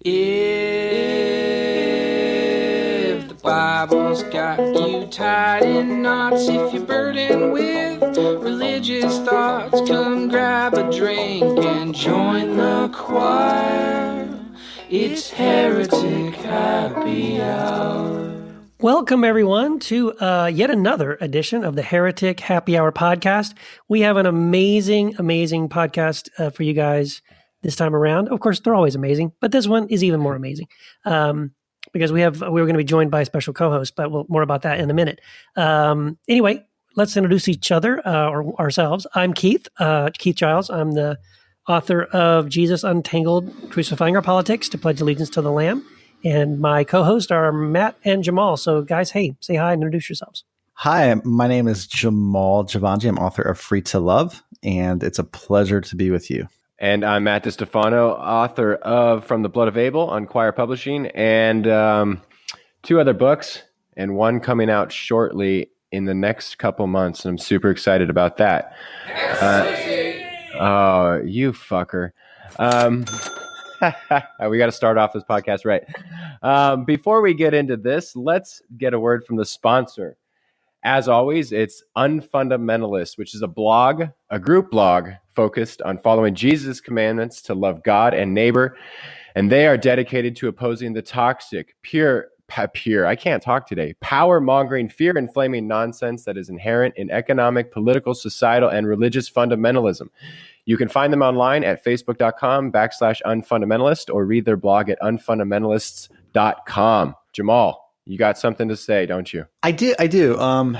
If the Bible's got you tied in knots, if you're burdened with religious thoughts, come grab a drink and join the choir. It's Heretic Happy Hour. Welcome, everyone, to yet another edition of the Heretic Happy Hour podcast. We have an amazing podcast for you guys this time around. Of course, they're always amazing, but this one is even more amazing because we're going to be joined by a special co-host, but more about that in a minute. Anyway, let's introduce each other or ourselves. I'm Keith Giles. I'm the author of Jesus Untangled, Crucifying Our Politics to Pledge Allegiance to the Lamb. And my co-hosts are Matt and Jamal. So guys, hey, say hi and introduce yourselves. Hi, my name is Jamal Javanji. I'm author of Free to Love, and it's a pleasure to be with you. And I'm Matt Distefano, author of From the Blood of Abel on Quoir Publishing, and two other books, and one coming out shortly in the next couple months. And I'm super excited about that. Oh, you fucker. We got to start off this podcast right. Before we get into this, let's get a word from the sponsor. As always, it's Unfundamentalist, which is a group blog focused on following Jesus' commandments to love God and neighbor. And they are dedicated to opposing the toxic, I can't talk today, power-mongering, fear-inflaming nonsense that is inherent in economic, political, societal, and religious fundamentalism. You can find them online at facebook.com/unfundamentalist or read their blog at unfundamentalists.com. Jamal, you got something to say, don't you? I do. And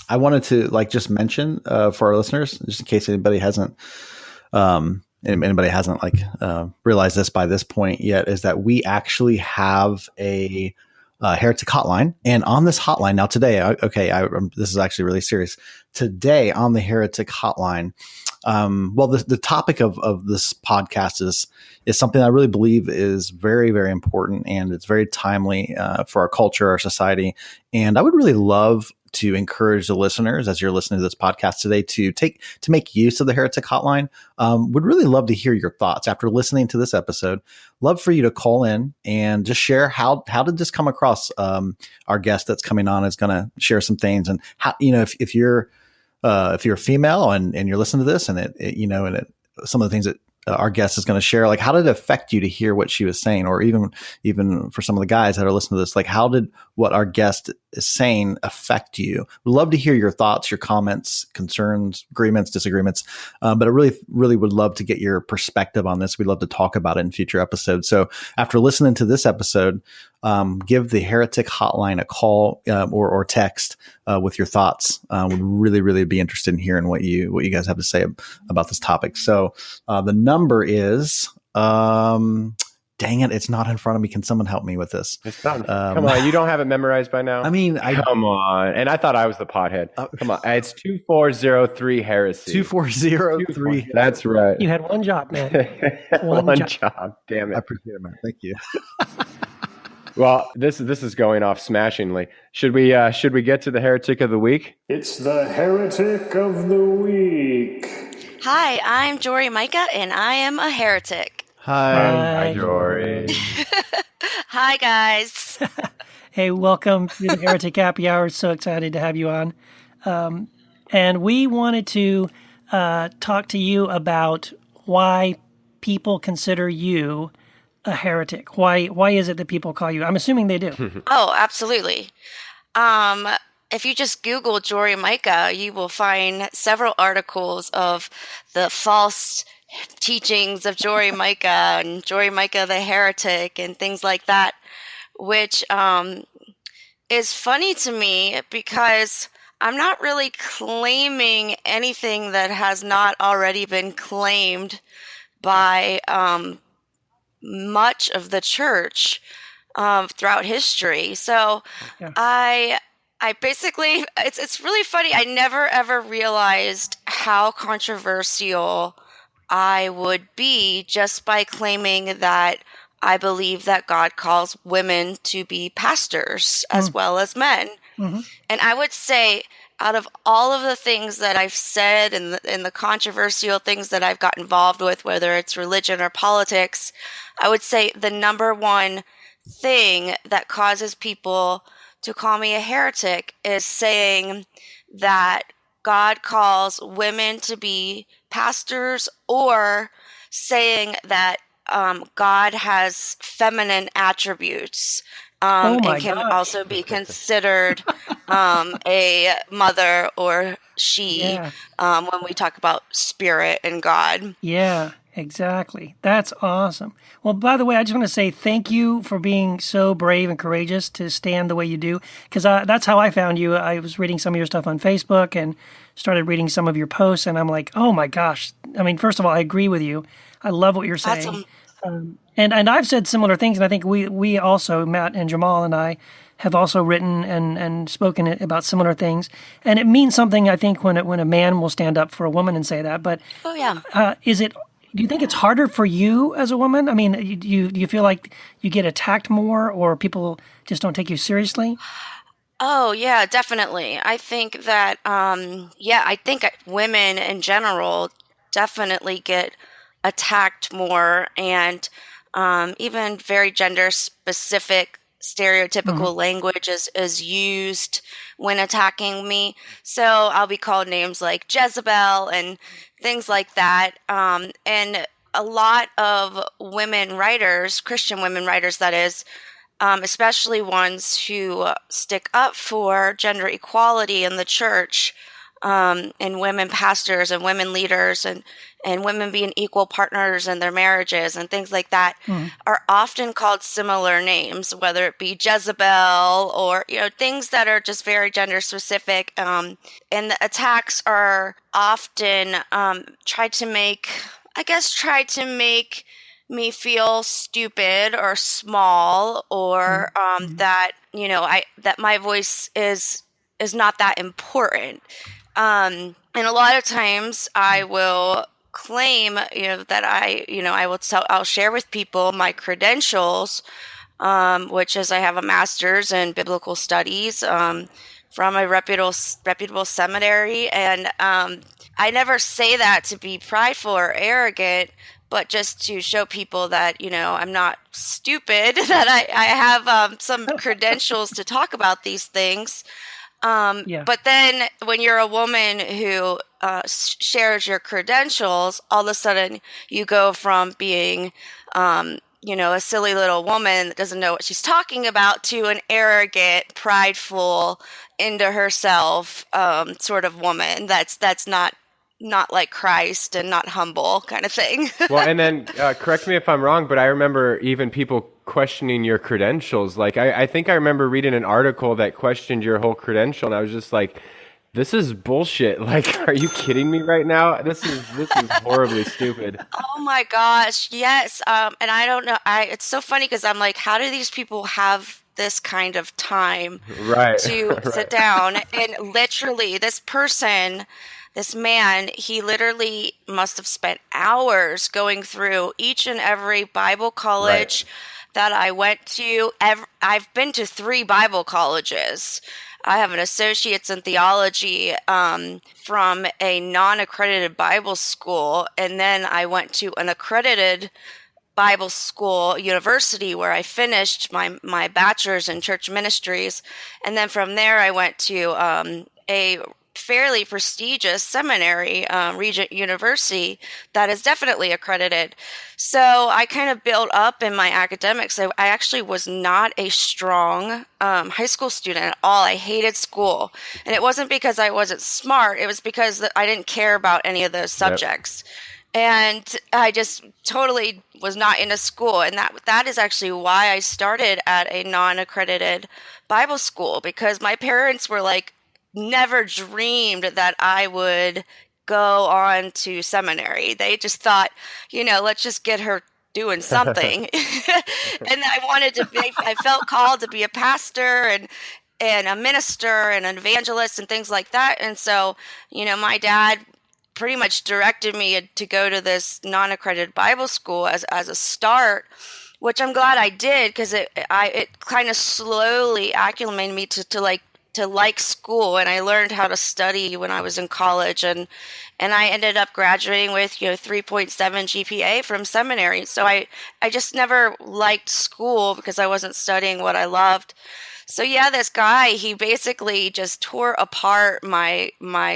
I wanted to just mention for our listeners, just in case anybody hasn't realized this by this point yet, is that we actually have a Heretic hotline. And on this hotline now today, this is actually really serious. Today on the Heretic hotline, the topic of this podcast is something I really believe is very, very important, and it's very timely for our culture, our society. And I would really love to encourage the listeners, as you're listening to this podcast today, to make use of the Heretic hotline. Would really love to hear your thoughts after listening to this episode. Love for you to call in and just share how did this come across. Our guest that's coming on is going to share some things, and how, if you're female and you're listening to this, and some of the things that our guest is going to share, like how did it affect you to hear what she was saying, or even for some of the guys that are listening to this, like how did what our guest is saying affect you? We'd love to hear your thoughts, your comments, concerns, agreements, disagreements. But I really, really would love to get your perspective on this. We'd love to talk about it in future episodes. So after listening to this episode, give the Heretic hotline a call or text with your thoughts. Would really, really be interested in hearing what you guys have to say about this topic. So the number is, dang it, it's not in front of me. Can someone help me with this? It's not. Come on, you don't have it memorized by now? I mean, come on. And I thought I was the pothead. Come on, it's 2403 Heresy. 2403. That's right. You had one job, man. One job. Damn it. I appreciate it, man. Thank you. Well, this is going off smashingly. Should we get to the Heretic of the Week? It's the Heretic of the Week. Hi, I'm Jory Micah, and I am a heretic. Hi, Jory. Hi, guys. Hey, welcome to the Heretic Happy Hour. So excited to have you on. And we wanted to talk to you about why people consider you a heretic. Why is it that people call you? I'm assuming they do. Oh, absolutely. If you just Google Jory Micah, you will find several articles of the false teachings of Jory Micah and Jory Micah the heretic and things like that, which is funny to me because I'm not really claiming anything that has not already been claimed by much of the church throughout history. So yeah. I basically, it's really funny. I never ever realized how controversial I would be just by claiming that I believe that God calls women to be pastors as well as men. Mm-hmm. And I would say out of all of the things that I've said and the controversial things that I've got involved with, whether it's religion or politics, I would say the number one thing that causes people to call me a heretic is saying that God calls women to be pastors, or saying that God has feminine attributes, Oh my and can gosh. also be considered a mother or she, Yeah. when we talk about spirit and God. Yeah, exactly. That's awesome. Well, by the way, I just want to say thank you for being so brave and courageous to stand the way you do, because that's how I found you. I was reading some of your stuff on Facebook and started reading some of your posts, and I'm like, oh my gosh. I mean, first of all, I agree with you. I love what you're saying. Awesome. And I've said similar things, and I think we also, Matt and Jamal and I, have also written and spoken about similar things. And it means something, I think, when a man will stand up for a woman and say that. But Oh, yeah. do you think it's harder for you as a woman? I mean, do you feel like you get attacked more, or people just don't take you seriously? Oh, yeah, definitely. I think that, I think women in general definitely get attacked more, and even very gender specific Hmm. stereotypical language is used when attacking me. So I'll be called names like Jezebel and things like that. And a lot of women writers, Christian women writers, that is, especially ones who stick up for gender equality in the church, and women pastors and women leaders, and women being equal partners in their marriages and things like that, Hmm. are often called similar names, whether it be Jezebel or, things that are just very gender specific. And the attacks are often try to make me feel stupid or small, or Hmm. that that my voice is not that important. And a lot of times I will claim, that I'll share with people my credentials, which is I have a master's in biblical studies, from a reputable seminary. And I never say that to be prideful or arrogant, but just to show people that, I'm not stupid, that I have some credentials to talk about these things. Yeah. But then when you're a woman who shares your credentials, all of a sudden you go from being, a silly little woman that doesn't know what she's talking about, to an arrogant, prideful, into herself sort of woman. That's not like Christ and not humble kind of thing. Well, and then correct me if I'm wrong, but I remember even people questioning your credentials. Like, I think I remember reading an article that questioned your whole credential, and I was just like, this is bullshit. Like, are you kidding me right now? This is horribly stupid. Oh my gosh, yes. And I don't know. It's so funny because I'm like, how do these people have this kind of time Right, to sit right, down? And literally, this man, he literally must have spent hours going through each and every Bible right. college that I went to. I've been to 3 Bible colleges. I have an associate's in theology, from a non-accredited Bible school, and then I went to an accredited Bible school university where I finished my bachelor's in church ministries, and then from there I went to a fairly prestigious seminary, Regent University, that is definitely accredited. So I kind of built up in my academics. I actually was not a strong high school student at all. I hated school, and it wasn't because I wasn't smart. It was because I didn't care about any of those Yep. subjects. And I just totally was not into school. And that is actually why I started at a non-accredited Bible school, because my parents were like, never dreamed that I would go on to seminary. They just thought, let's just get her doing something. And I felt called to be a pastor and a minister and an evangelist and things like that. And so, my dad pretty much directed me to go to this non-accredited Bible school as a start, which I'm glad I did, because it kind of slowly acclimated me to like school, and I learned how to study when I was in college, and I ended up graduating with 3.7 GPA from seminary. So I just never liked school because I wasn't studying what I loved. So yeah, this guy, he basically just tore apart my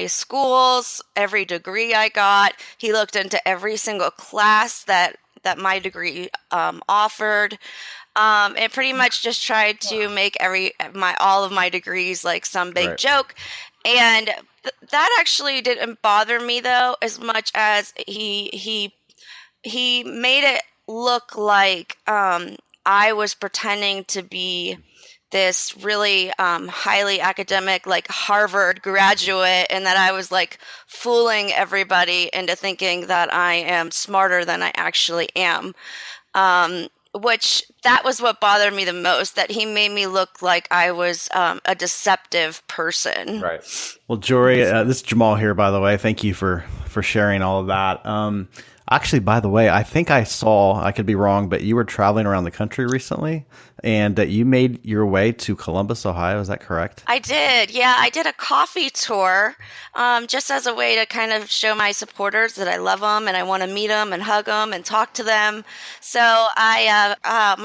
schools, every degree I got. He looked into every single class that my degree offered. And pretty much just tried to make all of my degrees like some big Right. joke. And that actually didn't bother me though, as much as he made it look like I was pretending to be this really highly academic, like Harvard graduate, and that I was like fooling everybody into thinking that I am smarter than I actually am. Which that was what bothered me the most, that he made me look like I was a deceptive person. Right. Well, Jory, this is Jamal here, by the way. Thank you for sharing all of that. Actually, by the way, I think I could be wrong, but you were traveling around the country recently, and that you made your way to Columbus, Ohio. Is that correct? I did. Yeah, I did a coffee tour just as a way to kind of show my supporters that I love them and I want to meet them and hug them and talk to them. So my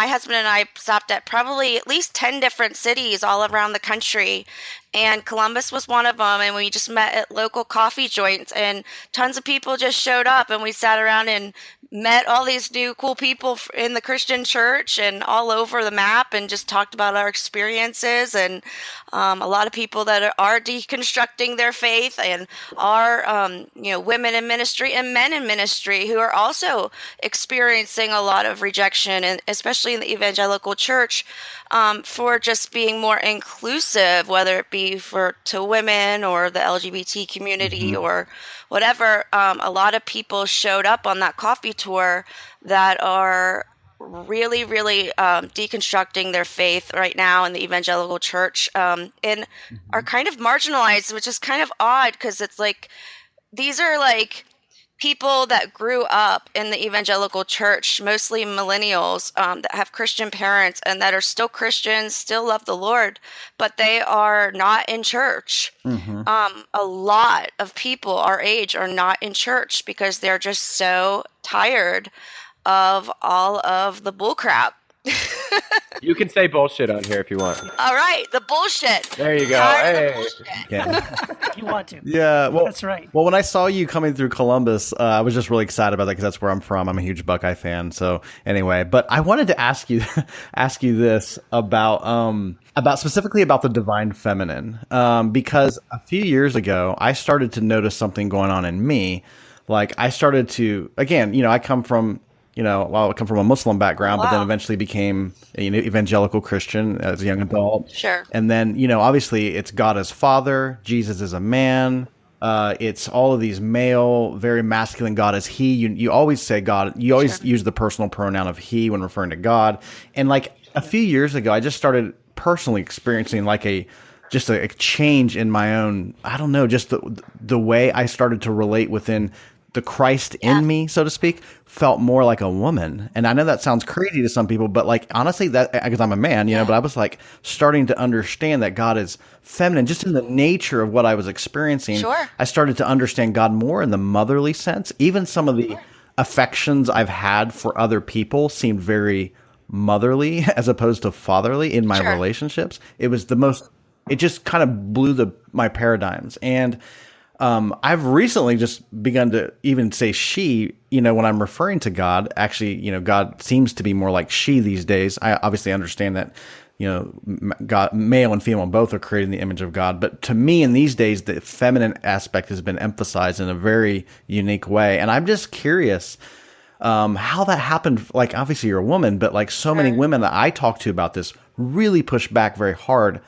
husband and I stopped at probably at least 10 different cities all around the country. And Columbus was one of them, and we just met at local coffee joints, and tons of people just showed up, and we sat around and met all these new cool people in the Christian church and all over the map, and just talked about our experiences, and a lot of people that are deconstructing their faith, and are women in ministry and men in ministry who are also experiencing a lot of rejection, and especially in the evangelical church, for just being more inclusive, whether it be to women or the LGBT community or whatever. A lot of people showed up on that coffee tour that are really, really deconstructing their faith right now in the evangelical church, and are kind of marginalized, which is kind of odd, because it's like these are like people that grew up in the evangelical church, mostly millennials, that have Christian parents and that are still Christians, still love the Lord, but they are not in church. A lot of people our age are not in church because they're just so tired of all of the bullcrap. You can say bullshit on here if you want. All right, the bullshit. There you go. Tired of the Hey. bullshit. Yeah. You want to. Yeah. Well, That's right. Well, when I saw you coming through Columbus, I was just really excited about that because that's where I'm from. I'm a huge Buckeye fan. So anyway, but I wanted to ask you this about specifically about the divine feminine, because a few years ago I started to notice something going on in me. Like I started to, again, I come from I come from a Muslim background, but then eventually became evangelical Christian as a young adult. Sure. And then, obviously it's God as Father, Jesus is a man. It's all of these male, very masculine, God as he. You always say God. You always use the personal pronoun of he when referring to God. And like a few years ago, I just started personally experiencing like a change in my own, I don't know, just the way I started to relate within the Christ in me, so to speak, felt more like a woman. And I know that sounds crazy to some people, but like, honestly, that, because I'm a man, but I was like starting to understand that God is feminine just in the nature of what I was experiencing. Sure. I started to understand God more in the motherly sense. Even some of the affections I've had for other people seemed very motherly as opposed to fatherly in my relationships. It was it just kind of blew my paradigms. And I've recently just begun to even say she, when I'm referring to God. Actually, God seems to be more like she these days. I obviously understand that, God, male and female both are created in the image of God. But to me, in these days, the feminine aspect has been emphasized in a very unique way. And I'm just curious how that happened. Like, obviously you're a woman, but like so many women that I talk to about this really push back very hard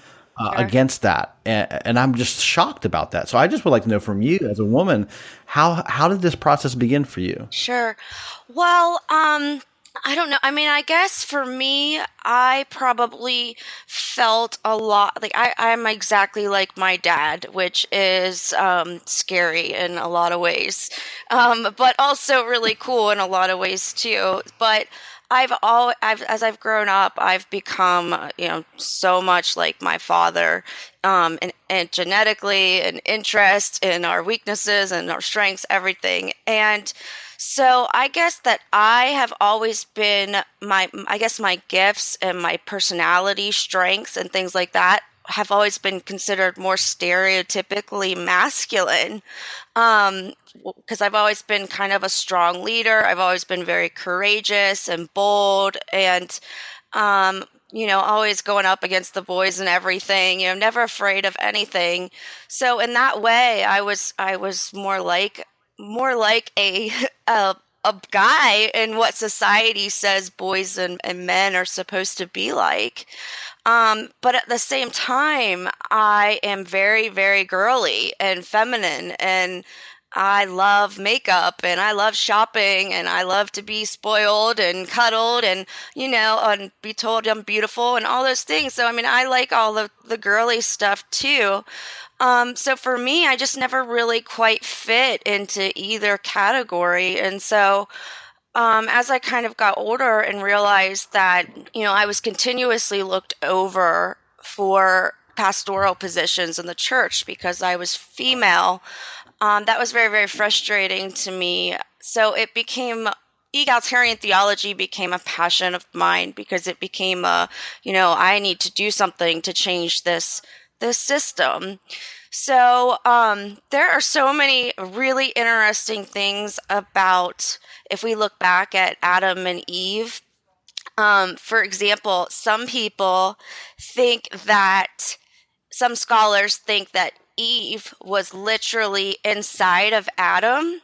against that, and I'm just shocked about that. So I just would like to know from you as a woman, how did this process begin for you? Sure. Well, I don't know. I mean, I guess for me, I probably felt a lot like I'm exactly like my dad, which is scary in a lot of ways, but also really cool in a lot of ways too. But as I've grown up, I've become, so much like my father, and genetically, and interest in our weaknesses and our strengths, everything. And so I guess that I have always been my gifts and my personality strengths and things like that have always been considered more stereotypically masculine. Because I've always been kind of a strong leader. I've always been very courageous and bold, and always going up against the boys and everything. Never afraid of anything. So in that way, I was more like a a guy in what society says boys and men are supposed to be like. But at the same time, I am very, very girly and feminine, and I love makeup, and I love shopping, and I love to be spoiled and cuddled, and and be told I'm beautiful and all those things. So I mean, I like all the girly stuff too. So for me, I just never really quite fit into either category, and so as I kind of got older and realized that, I was continuously looked over for pastoral positions in the church because I was female, that was very, very frustrating to me. So egalitarian theology became a passion of mine because it became I need to do something to change this system. So there are so many really interesting things about, if we look back at Adam and Eve. For example, some scholars think that Eve was literally inside of Adam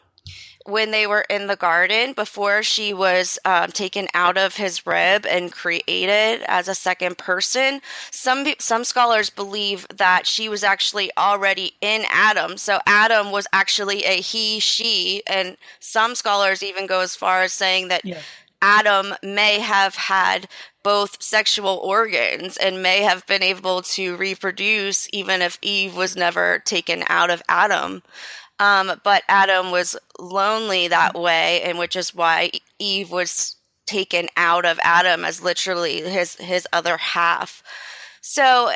when they were in the garden before she was taken out of his rib and created as a second person. Some scholars believe that she was actually already in Adam. So Adam was actually a he, she, and some scholars even go as far as saying that Adam may have had both sexual organs and may have been able to reproduce even if Eve was never taken out of Adam. But Adam was lonely that way, and which is why Eve was taken out of Adam as literally his other half. So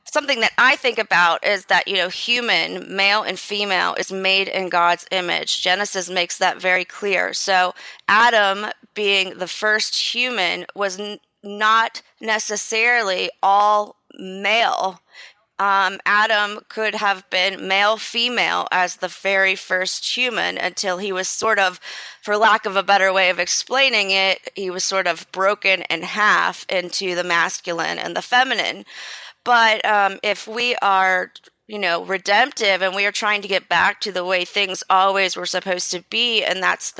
something that I think about is that, human, male and female, is made in God's image. Genesis makes that very clear. So Adam, being the first human, was not necessarily all male. Adam could have been male, female as the very first human until he was sort of, for lack of a better way of explaining it, he was sort of broken in half into the masculine and the feminine. But if we are, redemptive, and we are trying to get back to the way things always were supposed to be, and that's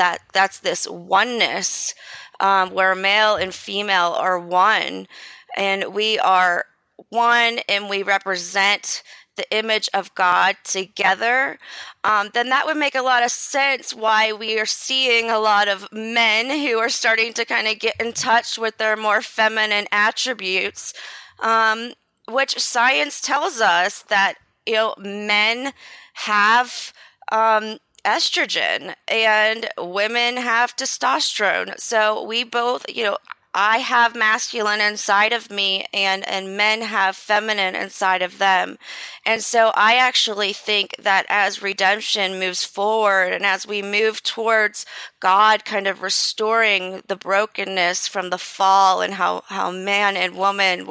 this oneness where male and female are one, and we are one, and we represent the image of God together, then that would make a lot of sense why we are seeing a lot of men who are starting to kind of get in touch with their more feminine attributes, which science tells us that, men have estrogen and women have testosterone. So we both, I have masculine inside of me, and men have feminine inside of them. And so I actually think that as redemption moves forward and as we move towards God kind of restoring the brokenness from the fall and how man and woman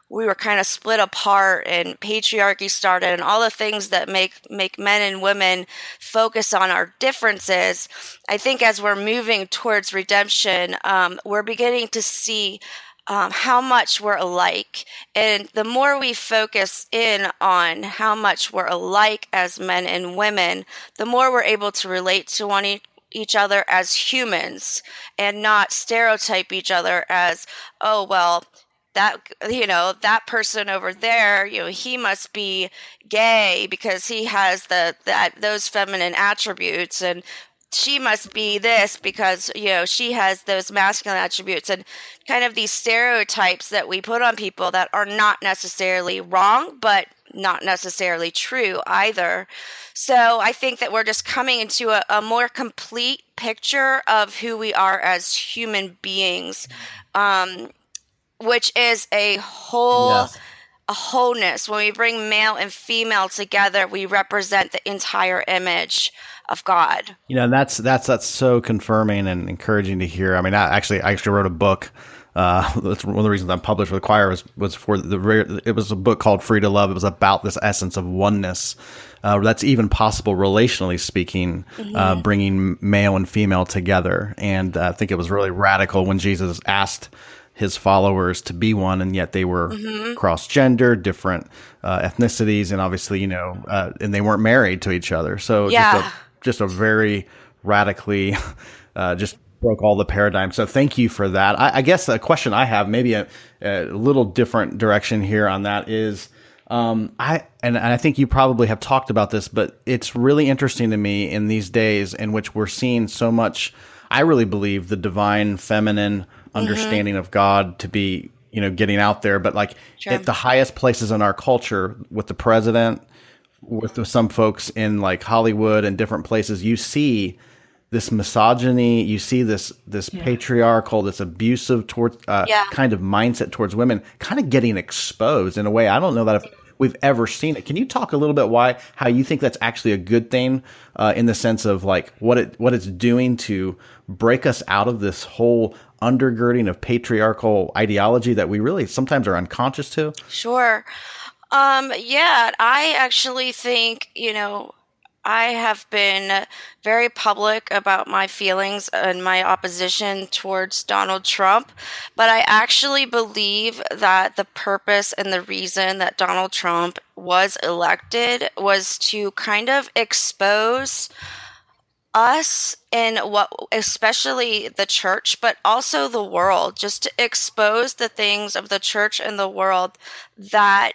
we were kind of split apart and patriarchy started and all the things that make men and women focus on our differences. I think as we're moving towards redemption, we're beginning to see how much we're alike. And the more we focus in on how much we're alike as men and women, the more we're able to relate to each other as humans and not stereotype each other as, oh, well, that person over there, he must be gay because he has those feminine attributes, and she must be this because, she has those masculine attributes, and kind of these stereotypes that we put on people that are not necessarily wrong, but not necessarily true either. So I think that we're just coming into a more complete picture of who we are as human beings, which is a Yes. wholeness. When we bring male and female together, we represent the entire image of God. And that's so confirming and encouraging to hear. I mean, I actually wrote a book. That's one of the reasons I published with Quoir was for it was a book called Free to Love. It was about this essence of oneness. That's even possible relationally speaking, bringing male and female together. And I think it was really radical when Jesus asked his followers to be one, and yet they were cross-gender, different ethnicities, and obviously, and they weren't married to each other. So just a very radically, just broke all the paradigms. So thank you for that. I guess a question I have, maybe a little different direction here on that is, I think you probably have talked about this, but it's really interesting to me in these days in which we're seeing so much. I really believe the divine feminine understanding of God to be, getting out there, but at the highest places in our culture, with the president, with some folks in like Hollywood and different places, you see this misogyny, you see this patriarchal, this abusive towards kind of mindset towards women, kind of getting exposed in a way I don't know that we've ever seen it. Can you talk a little bit how you think that's actually a good thing, in the sense of like what it's doing to break us out of this whole undergirding of patriarchal ideology that we really sometimes are unconscious to? Sure. I actually think, I have been very public about my feelings and my opposition towards Donald Trump, but I actually believe that the purpose and the reason that Donald Trump was elected was to kind of expose us in especially the church, but also the world, just to expose the things of the church and the world that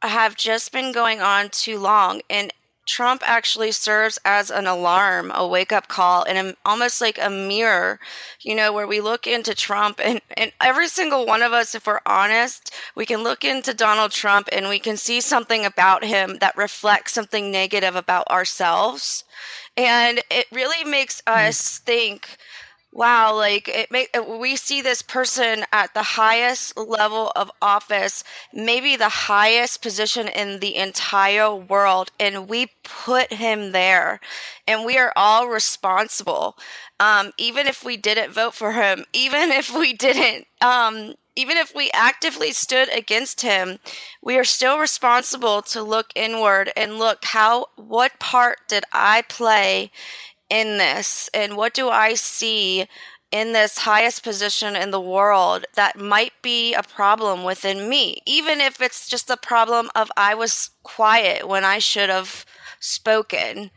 have just been going on too long. And Trump actually serves as an alarm, a wake-up call, and almost like a mirror, where we look into Trump, and every single one of us, if we're honest, we can look into Donald Trump and we can see something about him that reflects something negative about ourselves. And it really makes us think, wow, we see this person at the highest level of office, maybe the highest position in the entire world, and we put him there, and we are all responsible. Even if we didn't vote for him, even if we actively stood against him, we are still responsible to look inward and look what part did I play in this, and what do I see in this highest position in the world that might be a problem within me, even if it's just a problem of I was quiet when I should have spoken.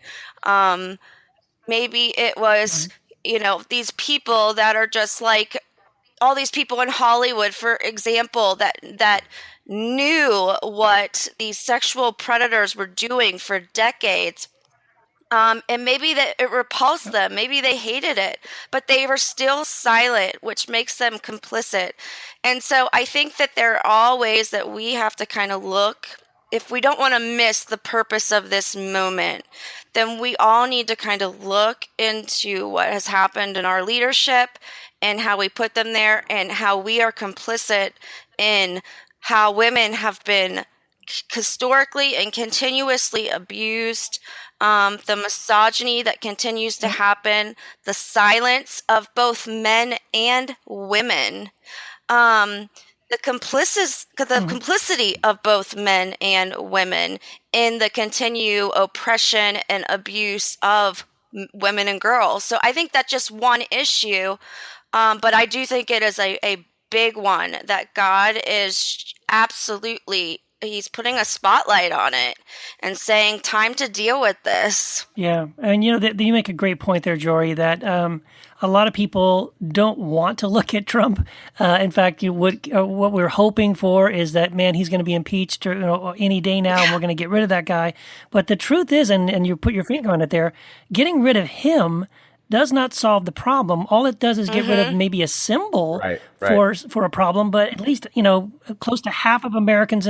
Maybe it was, these people that are just like all these people in Hollywood, for example, that knew what these sexual predators were doing for decades. And maybe that it repulsed them. Maybe they hated it, but they were still silent, which makes them complicit. And so I think that there are all ways that we have to kind of look. If we don't want to miss the purpose of this moment, then we all need to kind of look into what has happened in our leadership and how we put them there, and how we are complicit in how women have been historically and continuously abused, the misogyny that continues to happen, the silence of both men and women, the complicity of both men and women in the continued oppression and abuse of women and girls. So I think that's just one issue, but I do think it is a big one that God is absolutely, he's putting a spotlight on it and saying, time to deal with this. Yeah. And, you make a great point there, Jory, that a lot of people don't want to look at Trump. In fact, what we're hoping for is that, man, he's going to be impeached any day now, and we're going to get rid of that guy. But the truth is, and you put your finger on it there, getting rid of him does not solve the problem. All it does is get rid of maybe a symbol Right. for a problem, but at least, close to half of Americans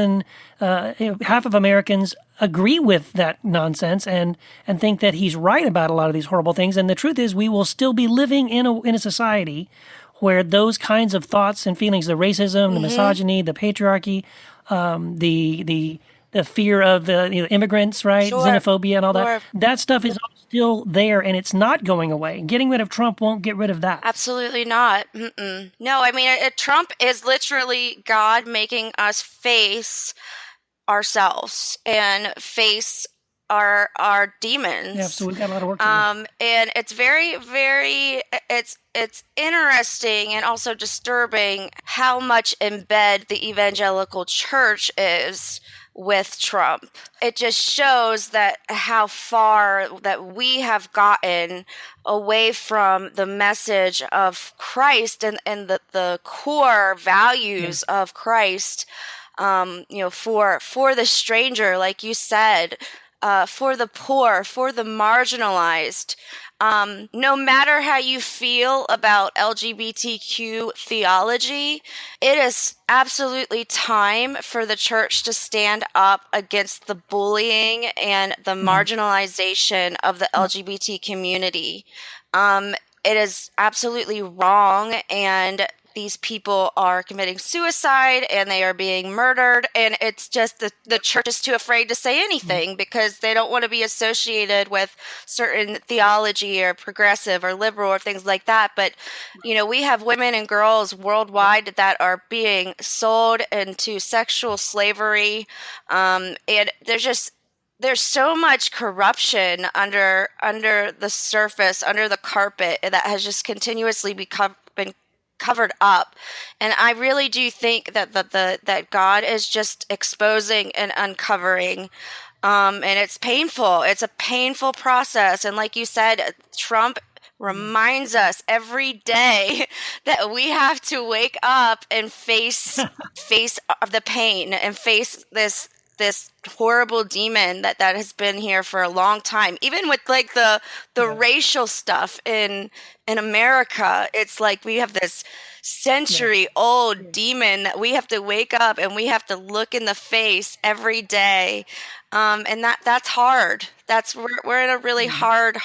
agree with that nonsense and think that he's right about a lot of these horrible things. And the truth is, we will still be living in a society where those kinds of thoughts and feelings, the racism, the misogyny, the patriarchy, the fear of immigrants, right? Sure. Xenophobia and all Sure. that stuff is all still there, and it's not going away. Getting rid of Trump won't get rid of that. Absolutely not. Mm-mm. No, I mean, Trump is literally God making us face ourselves and face our demons. Yeah, so we've got a lot of work to do. And it's very, very, it's interesting and also disturbing how much in bed the evangelical church is with Trump. It just shows that how far that we have gotten away from the message of Christ and the core values of Christ. For the stranger, like you said, for the poor, for the marginalized. No matter how you feel about LGBTQ theology, it is absolutely time for the church to stand up against the bullying and the marginalization of the LGBT community. It is absolutely wrong, and these people are committing suicide and they are being murdered, and it's just the church is too afraid to say anything because they don't want to be associated with certain theology or progressive or liberal or things like that. But we have women and girls worldwide that are being sold into sexual slavery, and there's so much corruption under the surface, under the carpet, that has just continuously been covered up. And I really do think that that God is just exposing and uncovering. And it's painful. It's a painful process. And like you said, Trump reminds us every day that we have to wake up and face the pain and face this horrible demon that has been here for a long time. Even with like the racial stuff in America, it's like we have this century old demon that we have to wake up and we have to look in the face every day. And that's hard. We're in a really hard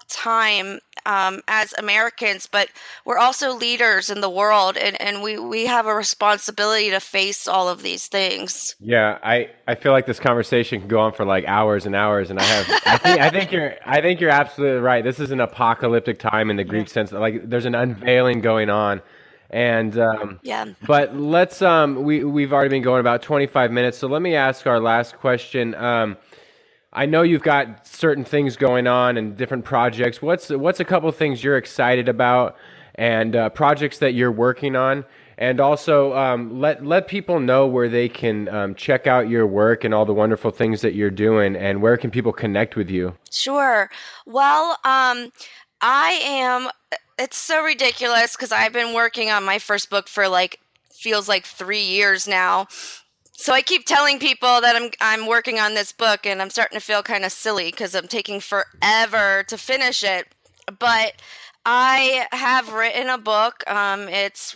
time as Americans, but we're also leaders in the world, and we have a responsibility to face all of these things. Yeah, I feel like this conversation can go on for like hours and hours, and I think you're absolutely right. This is an apocalyptic time in the Greek sense. Like there's an unveiling going on, and But let's we've already been going about 25 minutes, so let me ask our last question. I know you've got certain things going on and different projects. What's a couple of things you're excited about and projects that you're working on? And also let people know where they can check out your work and all the wonderful things that you're doing, and where can people connect with you? Sure. Well, it's so ridiculous because I've been working on my first book for feels like 3 years now. So I keep telling people that I'm working on this book, and I'm starting to feel kind of silly because I'm taking forever to finish it. But I have written a book. It's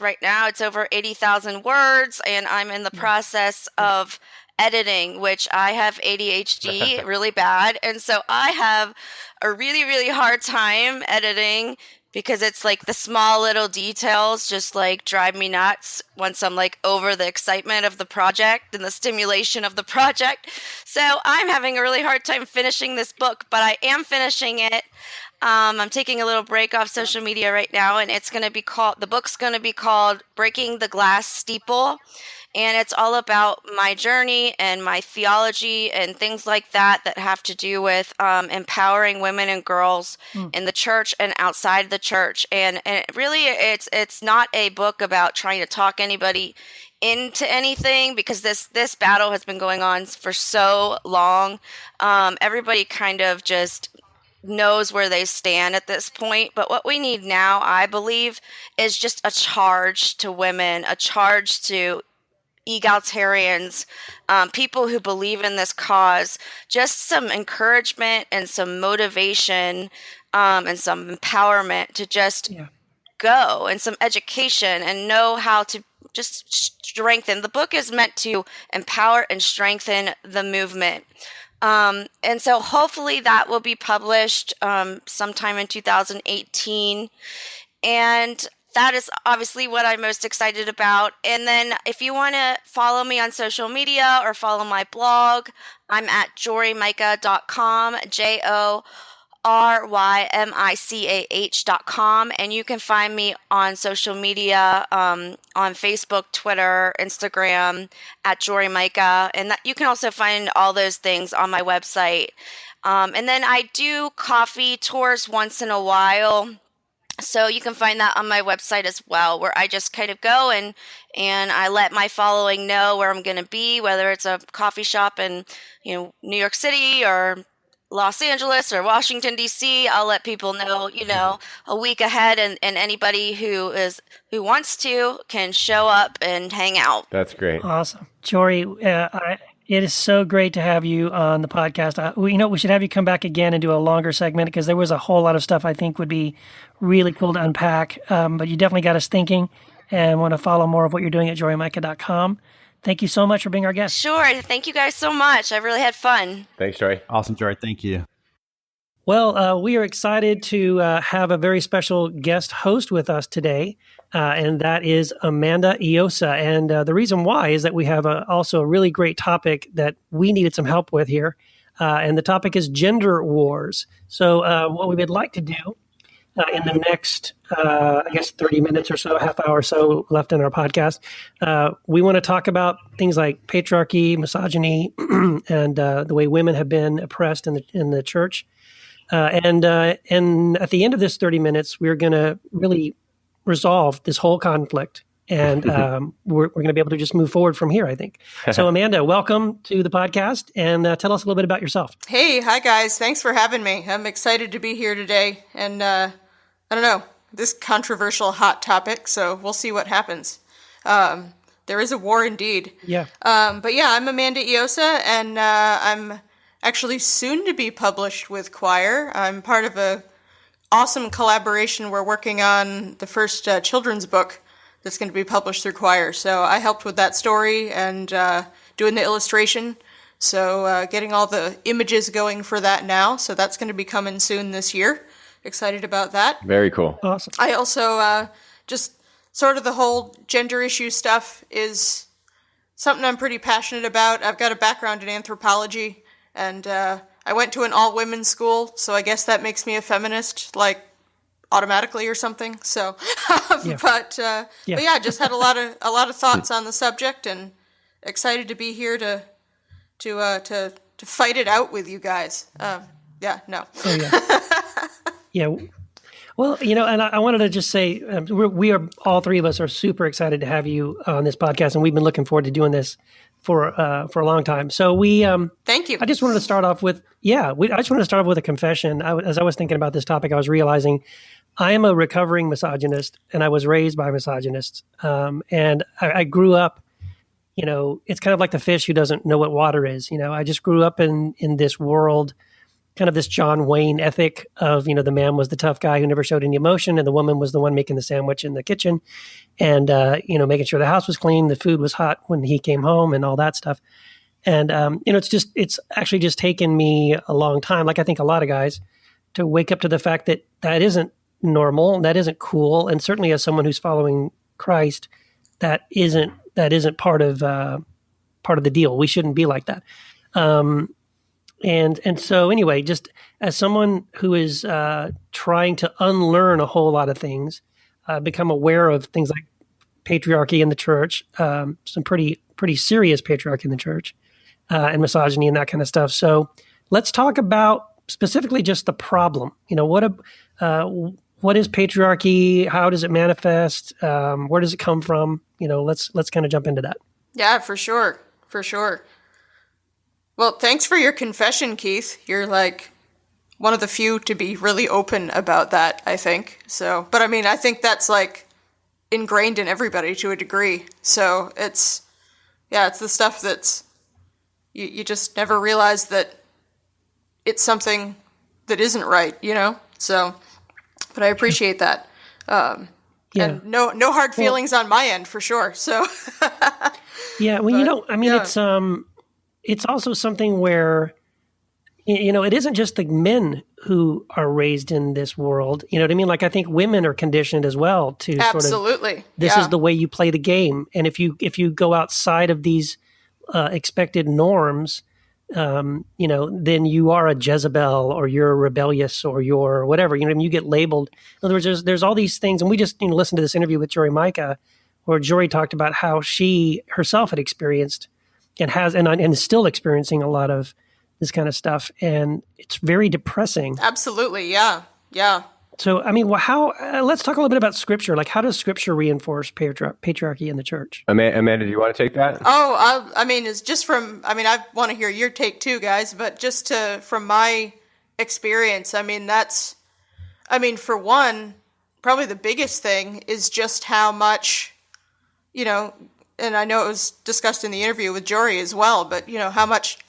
over 80,000 words, and I'm in the process of editing, which I have ADHD really bad. And so I have a really, really hard time editing, because it's like the small little details just like drive me nuts once I'm like over the excitement of the project and the stimulation of the project. So I'm having a really hard time finishing this book, but I am finishing it. I'm taking a little break off social media right now, and the book's going to be called Breaking the Glass Steeple. And it's all about my journey and my theology and things like that have to do with empowering women and girls in the church and outside the church. And really, it's not a book about trying to talk anybody into anything, because this battle has been going on for so long. Everybody kind of just knows where they stand at this point. But what we need now, I believe, is just a charge to women, a charge to egalitarians, people who believe in this cause, just some encouragement and some motivation and some empowerment to just go, and some education and know how to just strengthen. The book is meant to empower and strengthen the movement. And so hopefully that will be published sometime in 2018. And that is obviously what I'm most excited about. And then if you want to follow me on social media or follow my blog, I'm at jorymicah.com, JORYMICAH.com. And you can find me on social media, on Facebook, Twitter, Instagram, at Jory Micah. And you can also find all those things on my website. And then I do coffee tours once in a while. So you can find that on my website as well, where I just kind of go and I let my following know where I'm going to be, whether it's a coffee shop in, New York City or Los Angeles or Washington, D.C. I'll let people know, a week ahead, and anybody who wants to can show up and hang out. That's great. Awesome. Jory, it is so great to have you on the podcast. We should have you come back again and do a longer segment, because there was a whole lot of stuff I think would be really cool to unpack. But you definitely got us thinking, and want to follow more of what you're doing at jorymicah.com. Thank you so much for being our guest. Sure. Thank you guys so much. I really had fun. Thanks, Jory. Awesome, Jory. Thank you. Well, we are excited to have a very special guest host with us today, and that is Amanda Iosa. And the reason why is that we have also a really great topic that we needed some help with here, and the topic is gender wars. So what we would like to do in the next, 30 minutes or so, half hour or so left in our podcast, we want to talk about things like patriarchy, misogyny, and the way women have been oppressed in the church. And at the end of this 30 minutes, we're going to really resolve this whole conflict. And we're going to be able to just move forward from here, I think. So, Amanda, welcome to the podcast, and tell us a little bit about yourself. Hey, hi, guys. Thanks for having me. I'm excited to be here today. And I don't know, this controversial hot topic, so we'll see what happens. There is a war indeed. Yeah. But yeah, I'm Amanda Iosa, and I'm actually soon to be published with Quoir. I'm part of a awesome collaboration. We're working on the first children's book that's going to be published through Quoir. So I helped with that story and doing the illustration. So getting all the images going for that now. So that's going to be coming soon this year. Excited about that. Very cool. Awesome. I also just sort of the whole gender issue stuff is something I'm pretty passionate about. I've got a background in anthropology. And I went to an all-women's school, so I guess that makes me a feminist, like, automatically or something. So, but yeah, just had a lot of thoughts on the subject, and excited to be here to fight it out with you guys. Oh, yeah. Yeah. Well, and I wanted to just say we are all three of us are super excited to have you on this podcast, and we've been looking forward to doing this for a long time. So thank you. I just wanted to start off with a confession. As I was thinking about this topic, I was realizing I am a recovering misogynist, and I was raised by misogynists. And I grew up, it's kind of like the fish who doesn't know what water is. I just grew up in this world, kind of this John Wayne ethic of, the man was the tough guy who never showed any emotion, and the woman was the one making the sandwich in the kitchen, and, making sure the house was clean, the food was hot when he came home, and all that stuff. And, it's actually just taken me a long time, like I think a lot of guys, to wake up to the fact that isn't normal, that isn't cool. And certainly as someone who's following Christ, that isn't part of the deal. We shouldn't be like that. And so anyway, just as someone who is trying to unlearn a whole lot of things, become aware of things like patriarchy in the church, some pretty serious patriarchy in the church, and misogyny and that kind of stuff. So let's talk about specifically just the problem. What is patriarchy? How does it manifest? Where does it come from? Let's kind of jump into that. Yeah, for sure. Well, thanks for your confession, Keith. You're like one of the few to be really open about that, I think. So, but I mean, I think that's like ingrained in everybody to a degree. So it's the stuff that's, you just never realize that it's something that isn't right, So, but I appreciate that. Yeah. And no hard feelings on my end for sure. So, yeah, well, I mean, it's also something where, it isn't just the men who are raised in this world. You know what I mean? Like, I think women are conditioned as well to absolutely. This is the way you play the game. And if you go outside of these expected norms, then you are a Jezebel, or you're rebellious, or you're whatever. You get labeled. In other words, there's all these things. And we just listened to this interview with Jory Micah, where Jory talked about how she herself had experienced and is still experiencing a lot of this kind of stuff. And it's very depressing. Absolutely. Yeah. Yeah. So, I mean, let's talk a little bit about Scripture. Like, how does Scripture reinforce patriarchy in the church? Amanda, do you want to take that? Oh, it's just I want to hear your take too, guys, but just from my experience, for one, probably the biggest thing is just how much, and I know it was discussed in the interview with Jory as well, but, how much,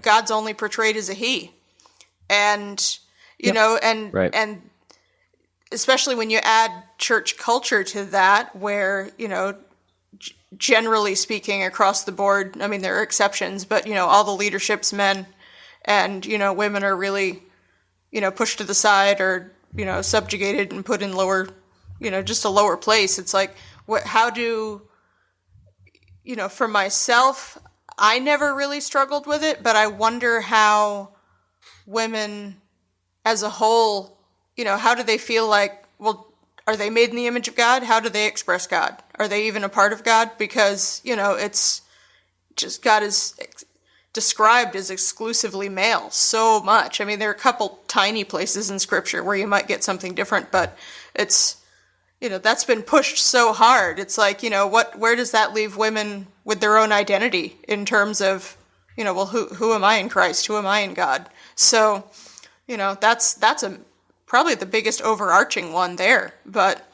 God's only portrayed as a he. And, and especially when you add church culture to that, where, generally speaking across the board, there are exceptions, but, all the leadership's men, and, women are really, pushed to the side, or, subjugated and put in lower, just a lower place. It's like, for myself, I never really struggled with it, but I wonder how women as a whole, how do they feel like, well, are they made in the image of God? How do they express God? Are they even a part of God? Because, it's just God is described as exclusively male so much. There are a couple tiny places in Scripture where you might get something different, but it's, that's been pushed so hard. It's like, where does that leave women with their own identity in terms of, well, who am I in Christ? Who am I in God? So, that's probably the biggest overarching one there, but,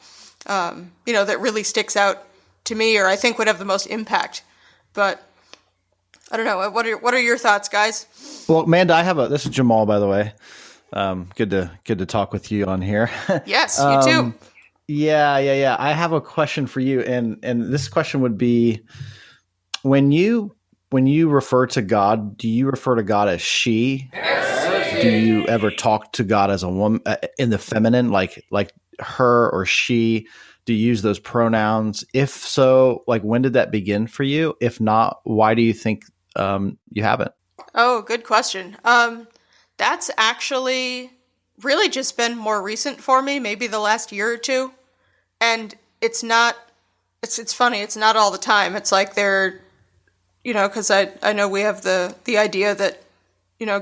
that really sticks out to me, or I think would have the most impact. But I don't know. What are your thoughts, guys? Well, Amanda, this is Jamal, by the way. Good to talk with you on here. Yes, you too. Yeah. I have a question for you, and this question would be, when you refer to God, do you refer to God as she? Do you ever talk to God as a woman, in the feminine, like her or she? Do you use those pronouns? If so, like, when did that begin for you? If not, why do you think you haven't? Oh, good question. That's actually really just been more recent for me, maybe the last year or two. And it's funny, it's not all the time. It's like because I know we have the idea that,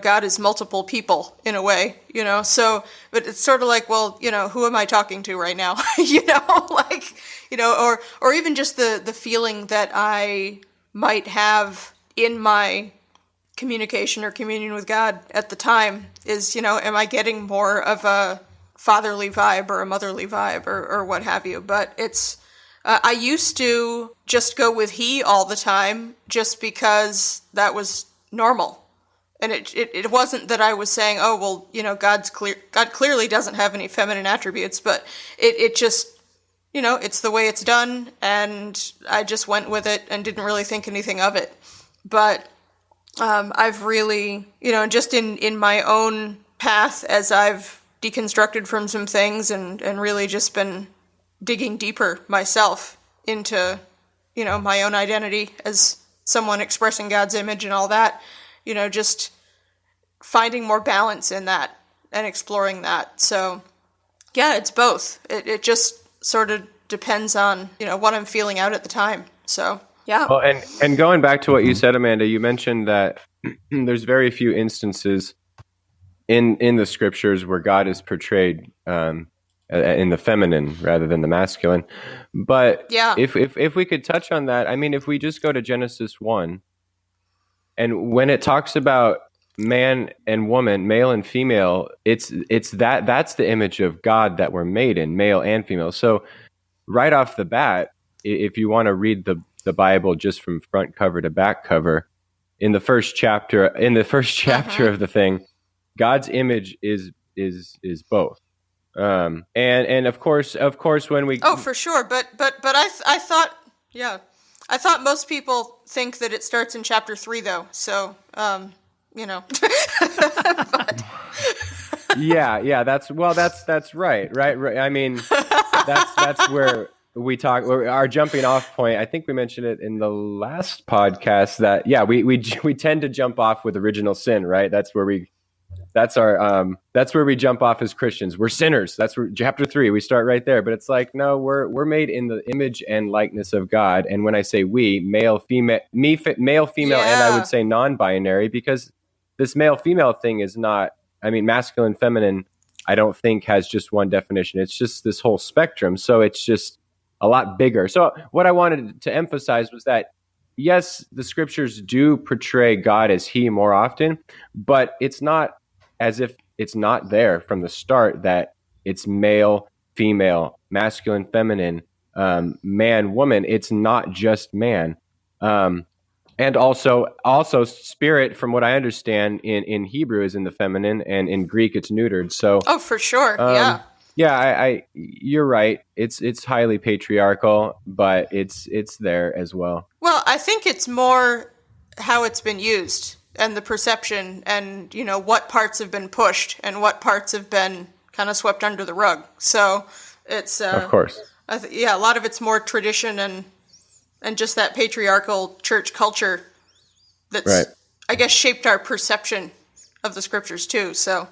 God is multiple people in a way, so, but it's sort of like, well, who am I talking to right now? Or even just the feeling that I might have in my communication or communion with God at the time is, am I getting more of a fatherly vibe or a motherly vibe or what have you? But it's, I used to just go with he all the time just because that was normal. And it wasn't that I was saying, oh, well, God clearly doesn't have any feminine attributes, but it just, it's the way it's done, and I just went with it and didn't really think anything of it. But I've really, just in my own path, as I've deconstructed from some things and really just been digging deeper myself into, my own identity as someone expressing God's image and all that, just finding more balance in that and exploring that. So yeah, it's both. It just sort of depends on, what I'm feeling out at the time. So yeah. Well, and going back to what you said, Amanda, you mentioned that there's very few instances in the scriptures where God is portrayed in the feminine rather than the masculine. But yeah, if we could touch on that, if we just go to Genesis 1, and when it talks about man and woman, male and female, that's the image of God that we're made in, male and female. So right off the bat, if you want to read the Bible just from front cover to back cover, in the first chapter of the thing, God's image is both. And of course, when we for sure, but I thought, yeah, I thought most people think that it starts in chapter 3 though. So you know, but, yeah, that's right. I mean, that's where we talk. Our jumping off point. I think we mentioned it in the last podcast that we tend to jump off with original sin, right? That's where we jump off as Christians. We're sinners. That's where chapter 3, we start right there. But it's like, no, we're made in the image and likeness of God. And when I say we, male, female, male, female, and I would say non-binary, because this male, female thing is not, I mean, masculine, feminine, I don't think has just one definition. It's just this whole spectrum. So it's just a lot bigger. So what I wanted to emphasize was that, yes, the scriptures do portray God as he more often, but it's not as if it's not there from the start that it's male, female, masculine, feminine, man, woman. It's not just man. And also spirit, from what I understand, in Hebrew is in the feminine, and in Greek it's neutered. So for sure, yeah. Yeah, you're right. It's highly patriarchal, but it's there as well. Well, I think it's more how it's been used and the perception, and you know what parts have been pushed and what parts have been kind of swept under the rug. So it's of course, a lot of it's more tradition and just that patriarchal church culture that's, right, I guess, shaped our perception of the scriptures too. So,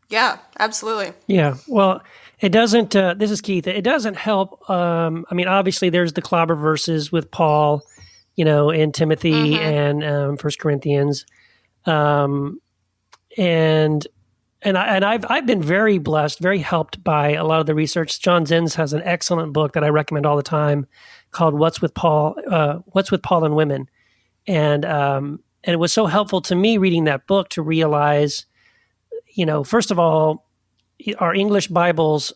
yeah, absolutely. Yeah, well, it doesn't, this is Keith, it doesn't help. I mean, obviously there's the clobber verses with Paul, you know, in Timothy and 1 Corinthians. And I've been very blessed, very helped by a lot of the research. John Zenz has an excellent book that I recommend all the time called What's with Paul and Women. And it was so helpful to me reading that book to realize, you know, first of all, our English Bibles,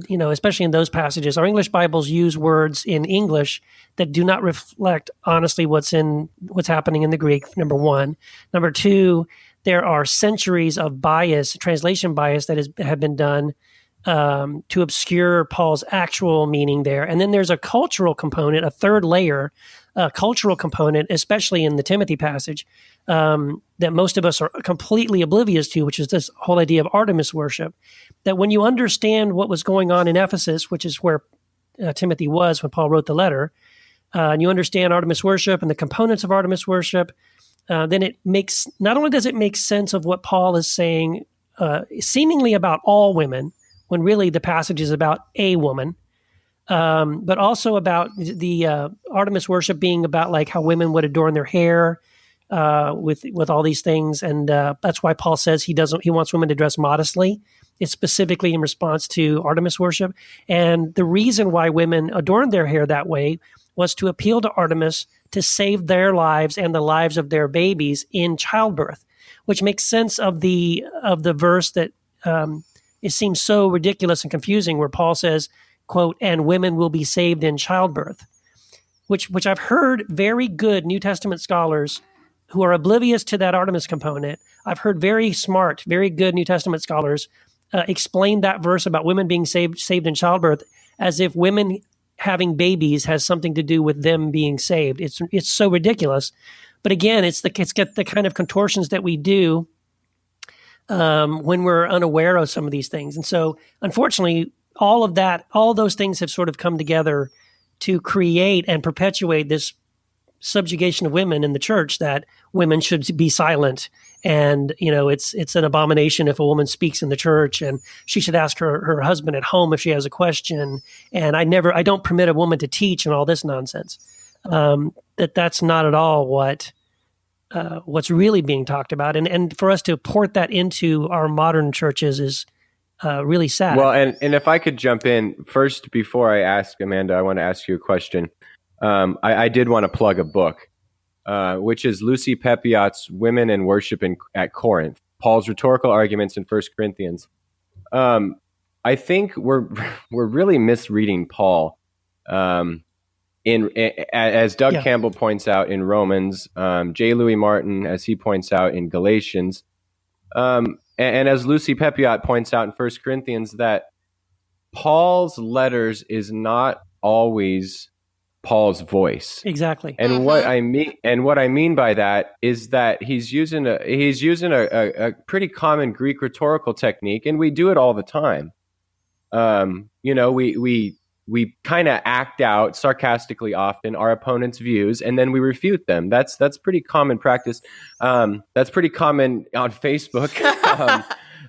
you know, especially in those passages, our English Bibles use words in English that do not reflect honestly what's happening in the Greek, number one. Number two, there are centuries of bias, translation bias that have been done to obscure Paul's actual meaning there. And then there's a cultural component, a third layer, cultural component, especially in the Timothy passage, that most of us are completely oblivious to, which is this whole idea of Artemis worship. That when you understand what was going on in Ephesus, which is where Timothy was when Paul wrote the letter, and you understand Artemis worship and the components of Artemis worship, then it makes, not only does it make sense of what Paul is saying, seemingly about all women, when really the passage is about a woman, but also about the Artemis worship being about like how women would adorn their hair with all these things, and that's why Paul says he wants women to dress modestly. It's specifically in response to Artemis worship, and the reason why women adorned their hair that way was to appeal to Artemis to save their lives and the lives of their babies in childbirth, which makes sense of the verse that it seems so ridiculous and confusing, where Paul says, quote, "and women will be saved in childbirth," which I've heard very good New Testament scholars who are oblivious to that Artemis component. I've heard very smart, very good New Testament scholars explain that verse about women being saved in childbirth as if women having babies has something to do with them being saved. It's so ridiculous. But again, it's the kind of contortions that we do when we're unaware of some of these things. And so, unfortunately, all those things have sort of come together to create and perpetuate this subjugation of women in the church, that women should be silent. And, you know, it's an abomination if a woman speaks in the church, and she should ask her husband at home if she has a question. And I don't permit a woman to teach, and all this nonsense. That's not at all what's really being talked about. And for us to port that into our modern churches is really sad. Well, and if I could jump in first, before I ask Amanda, I want to ask you a question. I did want to plug a book, which is Lucy Pepiot's Women and Worship at Corinth, Paul's Rhetorical Arguments in 1 Corinthians. I think we're really misreading Paul. As Doug Campbell points out in Romans, J. Louis Martin, as he points out in Galatians, and And as Lucy Pepiot points out in 1 Corinthians, that Paul's letters is not always Paul's voice. Exactly. And what I mean by that is that he's using a pretty common Greek rhetorical technique, and we do it all the time. We kind of act out sarcastically often our opponent's views, and then we refute them. That's pretty common practice. That's pretty common on Facebook.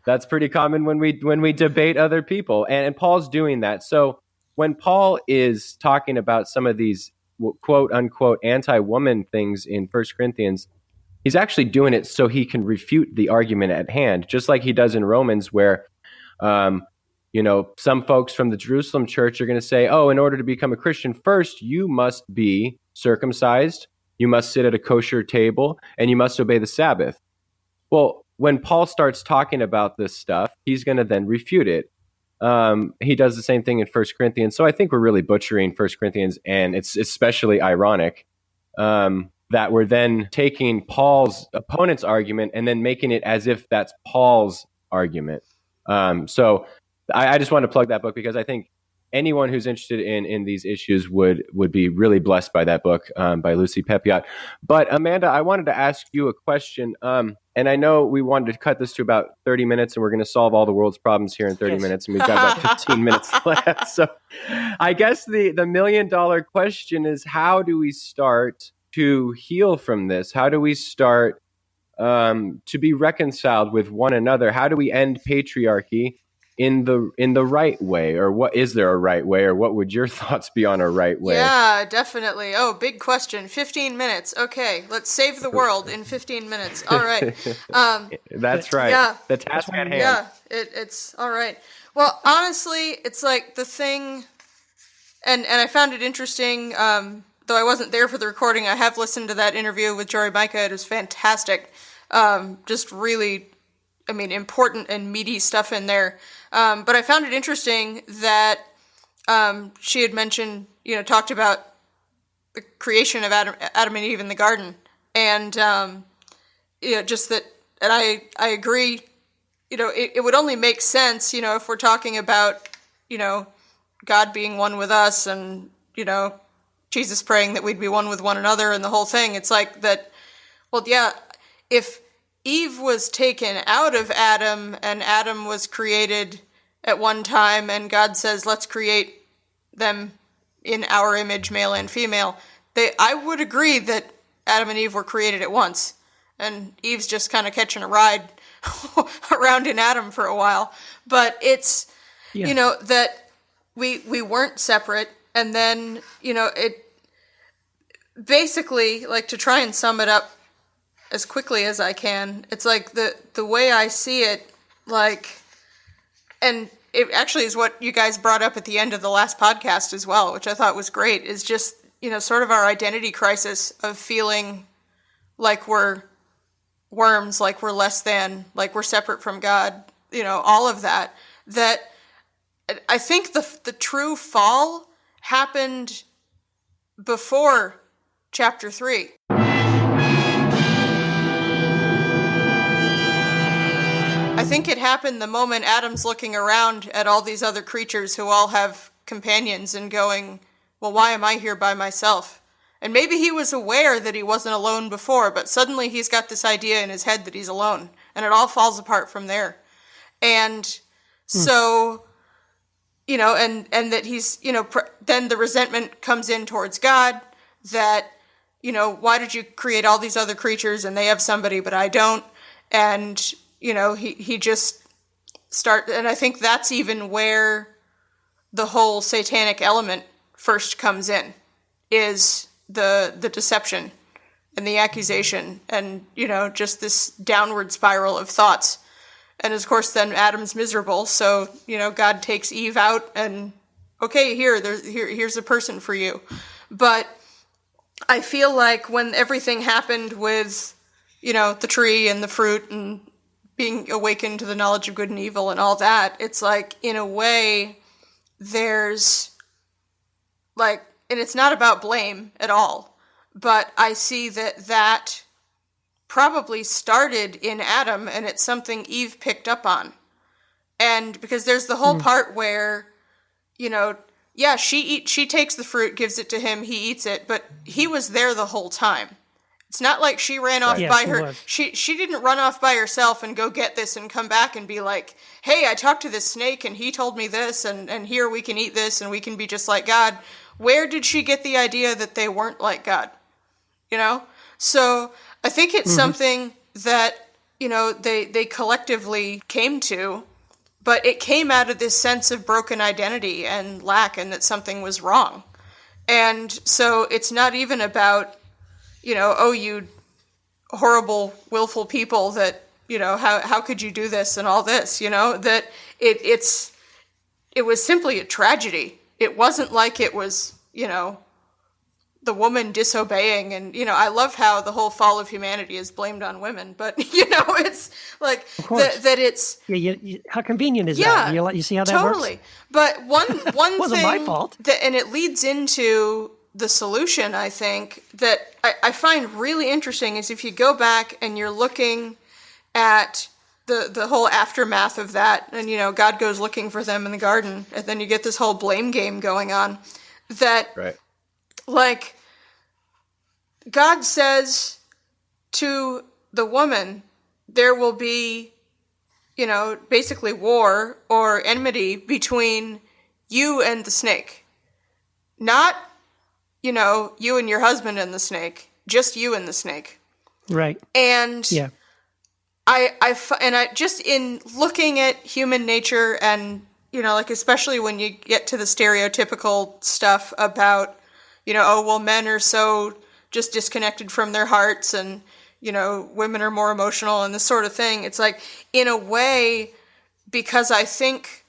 That's pretty common when we debate other people, and Paul's doing that. So when Paul is talking about some of these quote unquote anti-woman things in 1 Corinthians, he's actually doing it so he can refute the argument at hand, just like he does in Romans, where some folks from the Jerusalem church are going to say, in order to become a Christian, first you must be circumcised, you must sit at a kosher table, and you must obey the Sabbath. Well, when Paul starts talking about this stuff, he's going to then refute it. He does the same thing in 1 Corinthians. So I think we're really butchering 1 Corinthians, and it's especially ironic that we're then taking Paul's opponent's argument and then making it as if that's Paul's argument. So I just want to plug that book, because I think anyone who's interested in these issues would be really blessed by that book by Lucy Pepiot. But Amanda, I wanted to ask you a question. And I know we wanted to cut this to about 30 minutes, and we're going to solve all the world's problems here in 30 minutes. And we've got about 15 minutes left. So I guess the $1 million question is, how do we start to heal from this? How do we start to be reconciled with one another? How do we end patriarchy in the right way? Or what is there a right way? Or what would your thoughts be on a right way? Yeah, definitely. Oh, big question. 15 minutes. Okay, let's save the world in 15 minutes. All right. That's right. Yeah. The task at hand. Yeah, it's all right. Well, honestly, it's like the thing, and I found it interesting, though I wasn't there for the recording. I have listened to that interview with Jory Micah. It was fantastic. Just really, important and meaty stuff in there. But I found it interesting that she had mentioned, talked about the creation of Adam and Eve in the garden. And, just that, and I agree, it would only make sense, if we're talking about, God being one with us and, Jesus praying that we'd be one with one another and the whole thing. It's like that, well, yeah, if Eve was taken out of Adam and Adam was created at one time and God says, let's create them in our image, male and female, I would agree that Adam and Eve were created at once. And Eve's just kind of catching a ride around in Adam for a while. But it's, that we weren't separate. And then, it basically, like, to try and sum it up as quickly as I can, it's like the way I see it, like, and it actually is what you guys brought up at the end of the last podcast as well, which I thought was great, is just, sort of our identity crisis of feeling like we're worms, like we're less than, like we're separate from God, all of that. That I think the true fall happened before chapter 3. I think it happened the moment Adam's looking around at all these other creatures who all have companions and going, well, why am I here by myself? And maybe he was aware that he wasn't alone before, but suddenly he's got this idea in his head that he's alone, and it all falls apart from there. And so, and that he's, then the resentment comes in towards God that, why did you create all these other creatures and they have somebody, but I don't? And, he just and I think that's even where the whole satanic element first comes in, is the deception and the accusation and, just this downward spiral of thoughts. And of course, then Adam's miserable. So, God takes Eve out and, okay, here's a person for you. But I feel like when everything happened with, the tree and the fruit and being awakened to the knowledge of good and evil and all that, it's like, in a way, there's like, and it's not about blame at all, but I see that probably started in Adam, and it's something Eve picked up on. And because there's the whole part where, yeah, she takes the fruit, gives it to him, he eats it, but he was there the whole time. It's not like she ran off by her. She didn't run off by herself and go get this and come back and be like, hey, I talked to this snake and he told me this, and here we can eat this and we can be just like God. Where did she get the idea that they weren't like God? So I think it's something that, they collectively came to, but it came out of this sense of broken identity and lack, and that something was wrong. And so it's not even about, oh, you horrible, willful people that, how could you do this and all this, that it was simply a tragedy. It wasn't like it was, the woman disobeying. And, I love how the whole fall of humanity is blamed on women, but, it's like that it's... Yeah, how convenient is that? You see how that works? Totally. But one wasn't thing... my fault. And it leads into the solution, I think, that I find really interesting is if you go back and you're looking at the whole aftermath of that, and, God goes looking for them in the garden, and then you get this whole blame game going on, that... Right. Like, God says to the woman, there will be, basically war or enmity between you and the snake. Not, you and your husband and the snake, just you and the snake. Right. And I just in looking at human nature and, especially when you get to the stereotypical stuff about, men are so just disconnected from their hearts and, women are more emotional and this sort of thing. It's like, in a way, because I think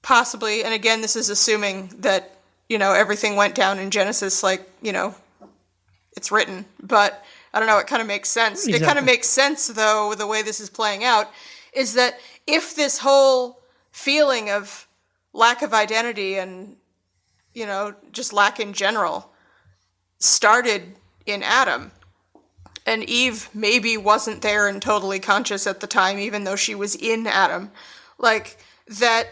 possibly, and again, this is assuming that, everything went down in Genesis, like, it's written, but I don't know, it kind of makes sense. Exactly. It kind of makes sense, though, the way this is playing out, is that if this whole feeling of lack of identity and, just lack in general started in Adam, and Eve maybe wasn't there and totally conscious at the time, even though she was in Adam, like that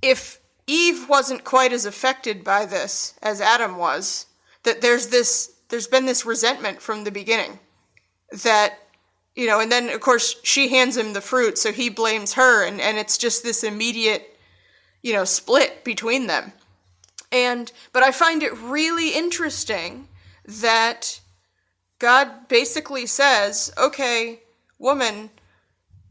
if Eve wasn't quite as affected by this as Adam was, that there's been this resentment from the beginning that, and then of course she hands him the fruit, so he blames her, and it's just this immediate, split between them. But I find it really interesting that God basically says, okay, woman,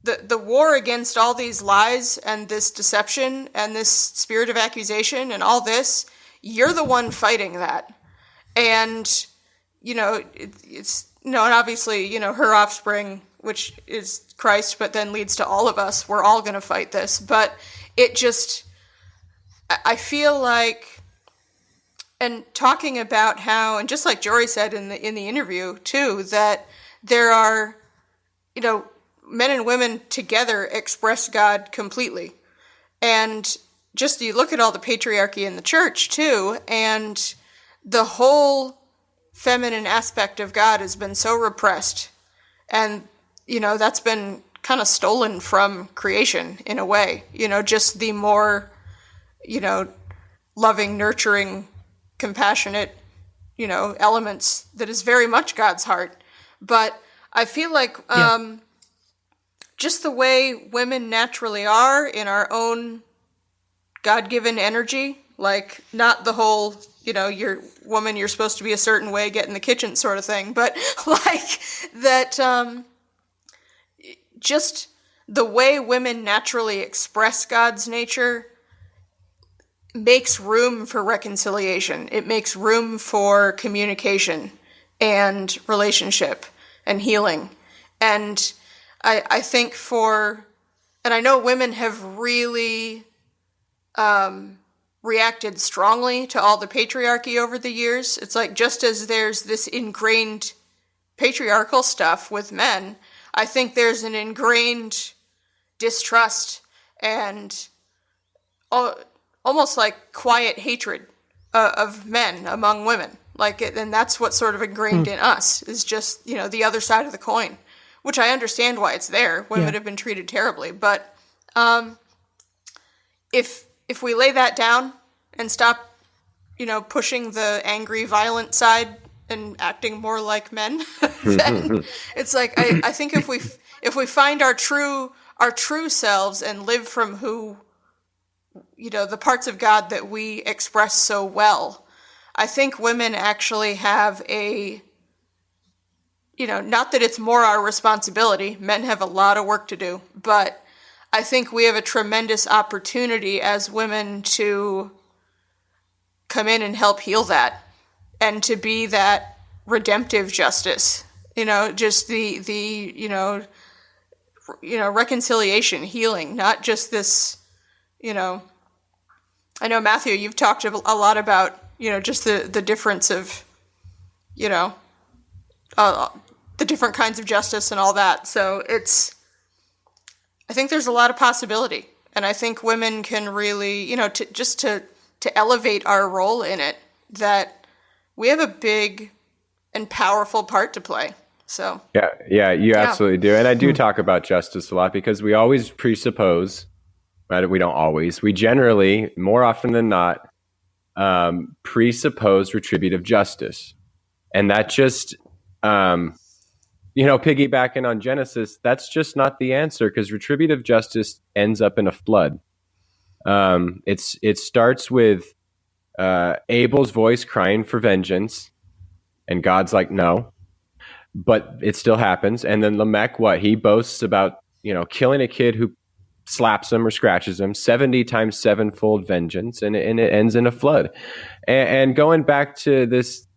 the war against all these lies and this deception and this spirit of accusation and all this, you're the one fighting that. And, and obviously, her offspring, which is Christ, but then leads to all of us, we're all going to fight this. But it just, I feel like, and talking about how, and just like Jory said in the interview too, that there are, men and women together express God completely. And just you look at all the patriarchy in the church too, and the whole feminine aspect of God has been so repressed. And, that's been kind of stolen from creation in a way, just the more, loving, nurturing, compassionate, elements that is very much God's heart. But I feel like just the way women naturally are in our own God-given energy, like not the whole, you're woman, you're supposed to be a certain way, get in the kitchen sort of thing, but like that, just the way women naturally express God's nature makes room for reconciliation. It makes room for communication and relationship and healing. And I think and I know women have really reacted strongly to all the patriarchy over the years. It's like just as there's this ingrained patriarchal stuff with men, I think there's an ingrained distrust and almost like quiet hatred of men among women. And that's what's sort of ingrained in us, is just, the other side of the coin, which I understand why it's there. Women have been treated terribly. But if we lay that down and stop, pushing the angry, violent side and acting more like men, then it's like, I think if we find our true selves and live from who, the parts of God that we express so well, I think women actually have not that it's more our responsibility. Men have a lot of work to do, but I think we have a tremendous opportunity as women to come in and help heal that, and to be that redemptive justice. Just the reconciliation, healing, not just this. I know, Matthew, you've talked a lot about just the difference of the different kinds of justice and all that. So I think there's a lot of possibility, and I think women can really, to elevate our role in it, that we have a big and powerful part to play. So yeah, you absolutely do. And I do talk about justice a lot, because we always presuppose, right? We don't always, we generally, more often than not, presuppose retributive justice. And that just, piggybacking on Genesis, that's just not the answer, because retributive justice ends up in a flood. It starts with Abel's voice crying for vengeance, and God's like, no, but it still happens. And then Lamech, he boasts about, killing a kid who slaps him or scratches him, 70 times sevenfold vengeance, and it ends in a flood. And going back to this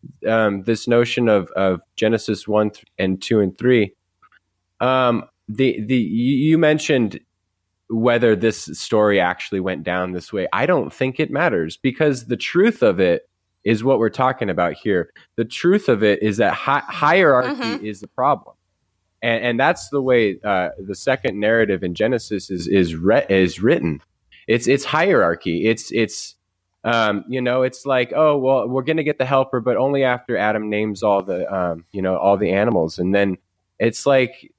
notion of Genesis 1 and 2 and 3, you mentioned whether this story actually went down this way. I don't think it matters, because the truth of it is what we're talking about here. The truth of it is that hierarchy is the problem. And that's the way the second narrative in Genesis is written. It's hierarchy. It's like, oh, well, we're going to get the helper, but only after Adam names all the all the animals. And then it's like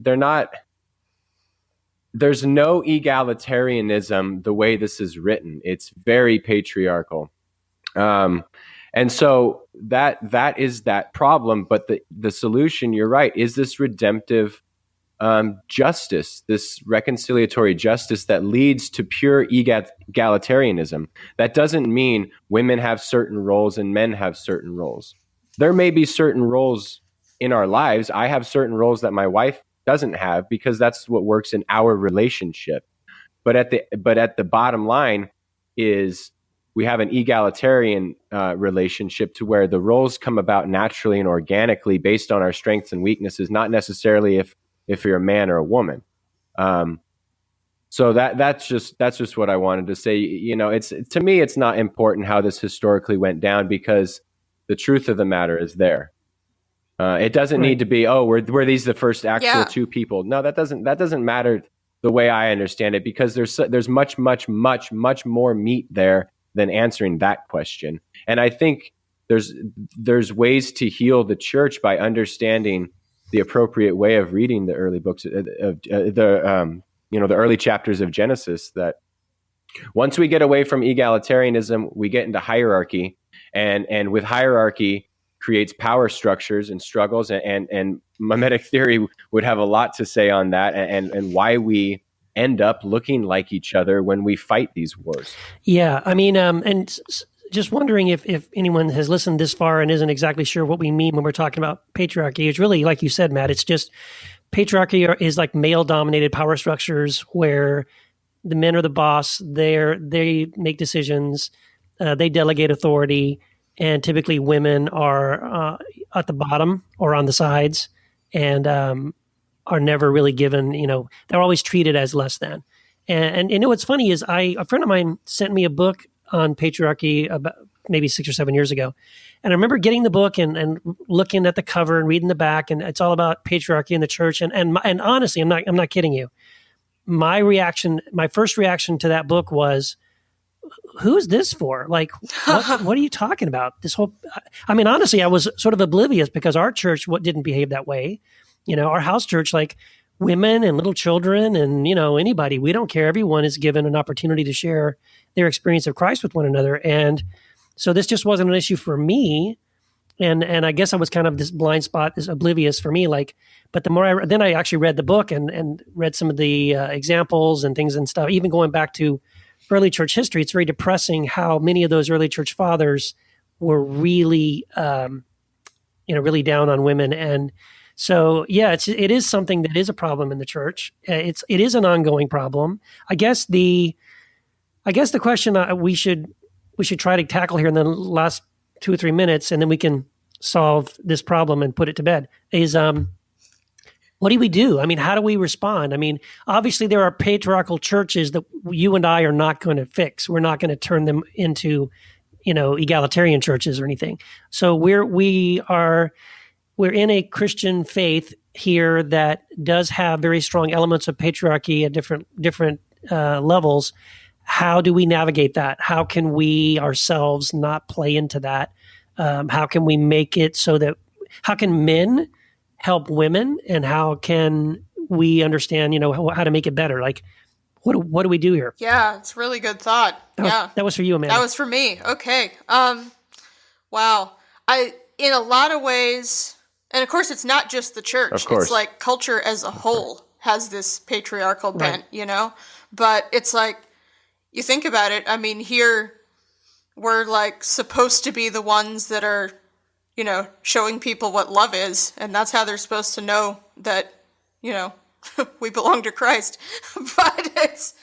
there's no egalitarianism the way this is written. It's very patriarchal. And so that is that problem. But the solution, you're right, is this redemptive justice, this reconciliatory justice that leads to pure egalitarianism. That doesn't mean women have certain roles and men have certain roles. There may be certain roles in our lives. I have certain roles that my wife doesn't have, because that's what works in our relationship. But at the bottom line is, we have an egalitarian relationship, to where the roles come about naturally and organically based on our strengths and weaknesses, not necessarily if you're a man or a woman. So that's just what I wanted to say. To me, it's not important how this historically went down, because the truth of the matter is there. It doesn't need to be, were these the first actual two people? No, that doesn't matter the way I understand it, because there's much, much, much, much more meat there than answering that question. And I think there's ways to heal the church by understanding the appropriate way of reading the early books of the early chapters of Genesis. That once we get away from egalitarianism, we get into hierarchy, and with hierarchy creates power structures and struggles. And mimetic theory would have a lot to say on that, and why we end up looking like each other when we fight these wars. Yeah, I mean, just wondering if anyone has listened this far and isn't exactly sure what we mean when we're talking about patriarchy. It's really, like you said, Matt, it's just patriarchy is like male-dominated power structures where the men are the boss. They make decisions. They delegate authority, and typically women are at the bottom or on the sides, and are never really given, they're always treated as less than. And what's funny is a friend of mine sent me a book on patriarchy about maybe 6 or 7 years ago. And I remember getting the book and looking at the cover and reading the back, and it's all about patriarchy in the church. And honestly, I'm not kidding you. My first reaction to that book was, who's this for? Like, what are you talking about? This whole, I mean, honestly, I was sort of oblivious because our church didn't behave that way. Our house church, like women and little children and, anybody, we don't care. Everyone is given an opportunity to share their experience of Christ with one another. And so this just wasn't an issue for me. And I guess I was kind of this blind spot, this oblivious for me. Like, but the more then I actually read the book and read some of the examples and things and stuff, even going back to early church history, it's very depressing how many of those early church fathers were really, really down on women. And so, yeah, it is something that is a problem in the church. It is an ongoing problem. I guess the question we should try to tackle here in the last 2 or 3 minutes, and then we can solve this problem and put it to bed, is what do we do? I mean, how do we respond? I mean, obviously there are patriarchal churches that you and I are not going to fix. We're not going to turn them into, egalitarian churches or anything. So we're in a Christian faith here that does have very strong elements of patriarchy at different levels. How do we navigate that? How can we ourselves not play into that? How can we make it so that, how can men help women, and how can we understand, how to make it better? Like, what do we do here? Yeah, it's a really good thought. That was for you, Amanda. That was for me. Okay. Wow. In a lot of ways, and of course it's not just the church. Of course. It's like culture as a whole has this patriarchal bent, but it's like, you think about it, I mean, here we're like supposed to be the ones that are, showing people what love is, and that's how they're supposed to know that, we belong to Christ. But it's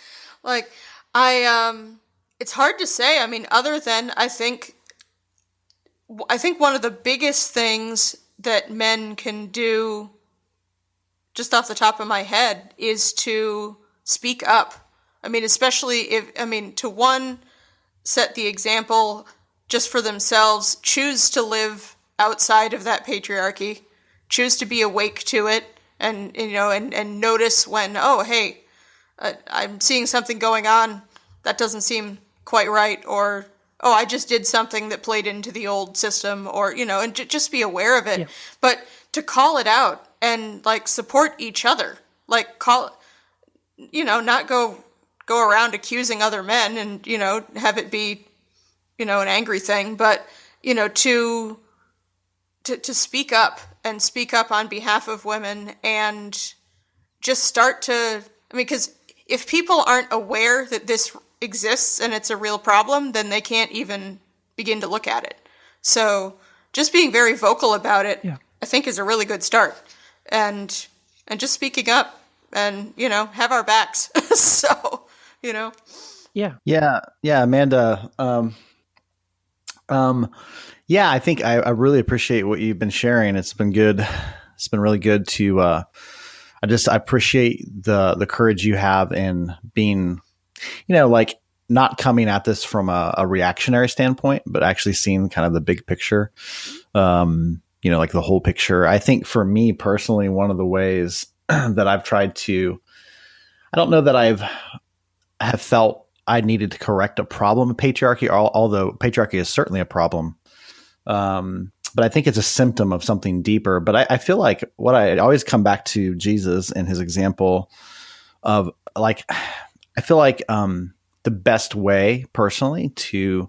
like, it's hard to say. I mean, other than I think one of the biggest things that men can do, just off the top of my head, is to speak up. I mean, especially to set the example just for themselves, choose to live outside of that patriarchy, choose to be awake to it, and notice when, oh, hey, I'm seeing something going on that doesn't seem quite right, or, oh, I just did something that played into the old system, or, and just be aware of it. Yeah. But to call it out and, like, support each other, like, not go around accusing other men and, have it be, an angry thing, but, to speak up and speak up on behalf of women, and just start to, because if people aren't aware that this exists and it's a real problem, then they can't even begin to look at it. So just being very vocal about it, yeah, I think is a really good start, and just speaking up and, have our backs. So, Yeah. Yeah. Amanda. Yeah, I think I really appreciate what you've been sharing. It's been good. It's been really good to, I appreciate the courage you have in being, like not coming at this from a reactionary standpoint, but actually seeing kind of the big picture, like the whole picture. I think for me personally, one of the ways that I've tried to, I don't know that I have felt I needed to correct a problem of patriarchy, although patriarchy is certainly a problem. But I think it's a symptom of something deeper. But I feel like what I always come back to Jesus and his example of, like, I feel like the best way personally to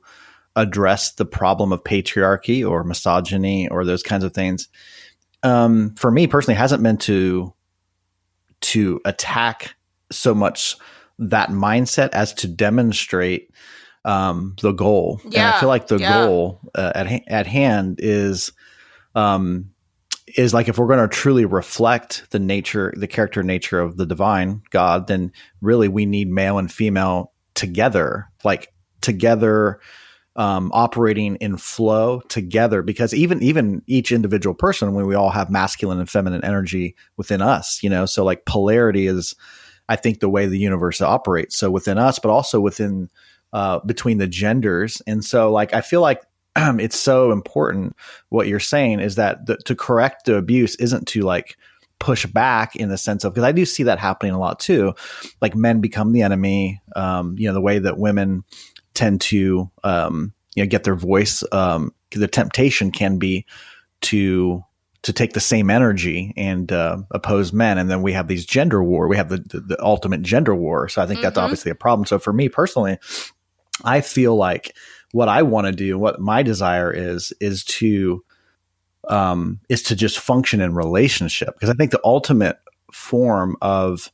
address the problem of patriarchy or misogyny or those kinds of things, for me personally, hasn't been to attack so much that mindset as to demonstrate the goal. Yeah. And I feel like the goal at hand is like, if we're going to truly reflect the character nature of the divine God, then really we need male and female together, operating in flow together, because even each individual person, when we all have masculine and feminine energy within us, so like polarity is, I think, the way the universe operates. So within us, but also within between the genders. And so, like, I feel like it's so important what you're saying is that to correct the abuse isn't to, like, push back in the sense of, because I do see that happening a lot too. Like, men become the enemy. The way that women tend to get their voice. The temptation can be to take the same energy and oppose men, and then we have these gender war. We have the ultimate gender war. So I think that's obviously a problem. So for me personally, I feel like what I want to do, what my desire is to just function in relationship, because I think the ultimate form of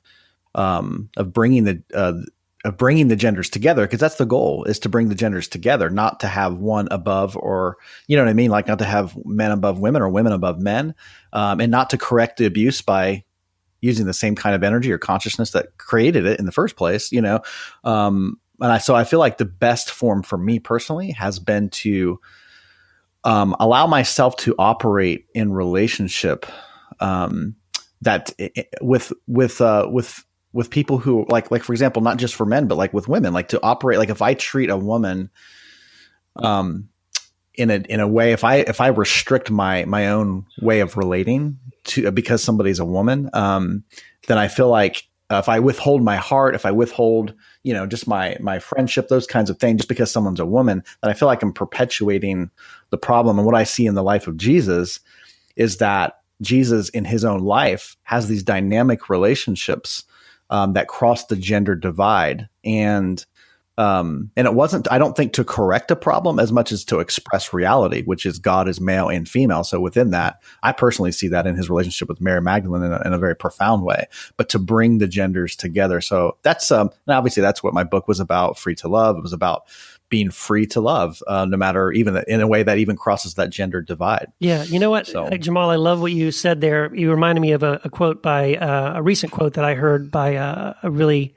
bringing the genders together, because that's the goal, is to bring the genders together, not to have one above, or you know what I mean, like not to have men above women or women above men, and not to correct the abuse by using the same kind of energy or consciousness that created it in the first place, so I feel like the best form for me personally has been to allow myself to operate in relationship that with people who like for example, not just for men, but like with women, like to operate, like if I treat a woman in a way, if I restrict my own way of relating to, because somebody's a woman, then I feel like if I withhold my heart, if I withhold, just my friendship, those kinds of things, just because someone's a woman, then I feel like I'm perpetuating the problem. And what I see in the life of Jesus is that Jesus in his own life has these dynamic relationships that cross the gender divide. And it wasn't, I don't think, to correct a problem as much as to express reality, which is God is male and female. So within that, I personally see that in his relationship with Mary Magdalene in a very profound way, but to bring the genders together. So that's, and obviously that's what my book was about, Free to Love. It was about being free to love, no matter, even in a way that even crosses that gender divide. Yeah. You know what, Jamal, I love what you said there. You reminded me of a quote by a recent quote that I heard by a really,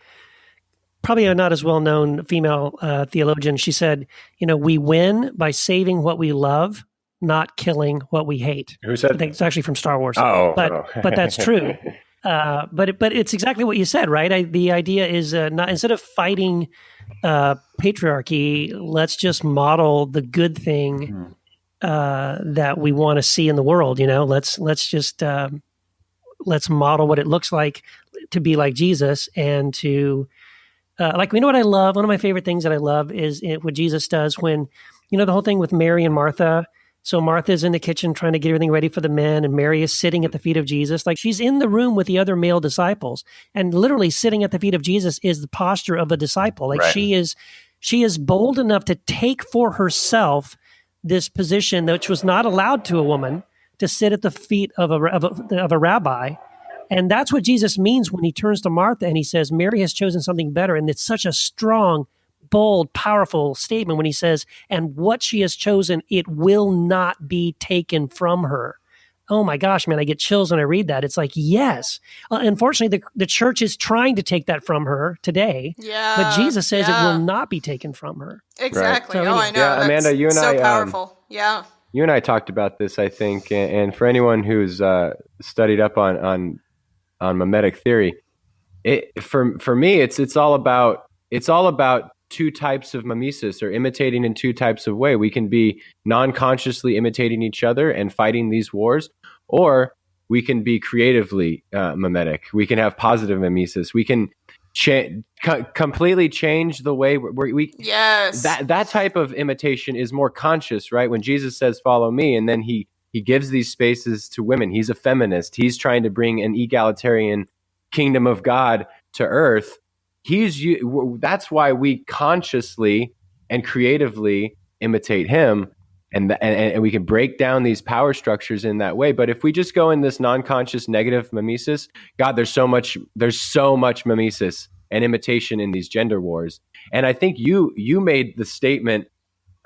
probably a not as well-known female theologian. She said, we win by saving what we love, not killing what we hate. Who said? I think it's actually from Star Wars. But that's true. But it's exactly what you said, right? The idea is not, instead of fighting patriarchy, let's just model the good thing that we want to see in the world. Let's model what it looks like to be like Jesus, and to what I love. One of my favorite things that I love is what Jesus does when, the whole thing with Mary and Martha. So Martha's in the kitchen trying to get everything ready for the men, and Mary is sitting at the feet of Jesus. Like, she's in the room with the other male disciples, and literally sitting at the feet of Jesus is the posture of a disciple. Like, right. She is bold enough to take for herself this position, which was not allowed to a woman, to sit at the feet of a rabbi. And that's what Jesus means when he turns to Martha and he says, Mary has chosen something better. And it's such a strong, bold, powerful statement when he says, and what she has chosen, it will not be taken from her. Oh my gosh, man, I get chills when I read that. It's like, yes. Unfortunately, the church is trying to take that from her today. Yeah. But Jesus says it will not be taken from her. Exactly. Right. So, I know. Yeah, Amanda, you and so I, powerful. Yeah. You and I talked about this, I think, and for anyone who's studied up on mimetic theory, for me, it's all about two types of mimesis, or imitating in two types of way. We can be non-consciously imitating each other and fighting these wars, or we can be creatively mimetic. We can have positive mimesis. We can completely change the way we yes. That type of imitation is more conscious, right? When Jesus says, follow me, and then he gives these spaces to women. He's a feminist. He's trying to bring an egalitarian kingdom of God to earth. That's why we consciously and creatively imitate him, and we can break down these power structures in that way. But if we just go in this non-conscious negative mimesis, God, there's so much mimesis and imitation in these gender wars. And I think you made the statement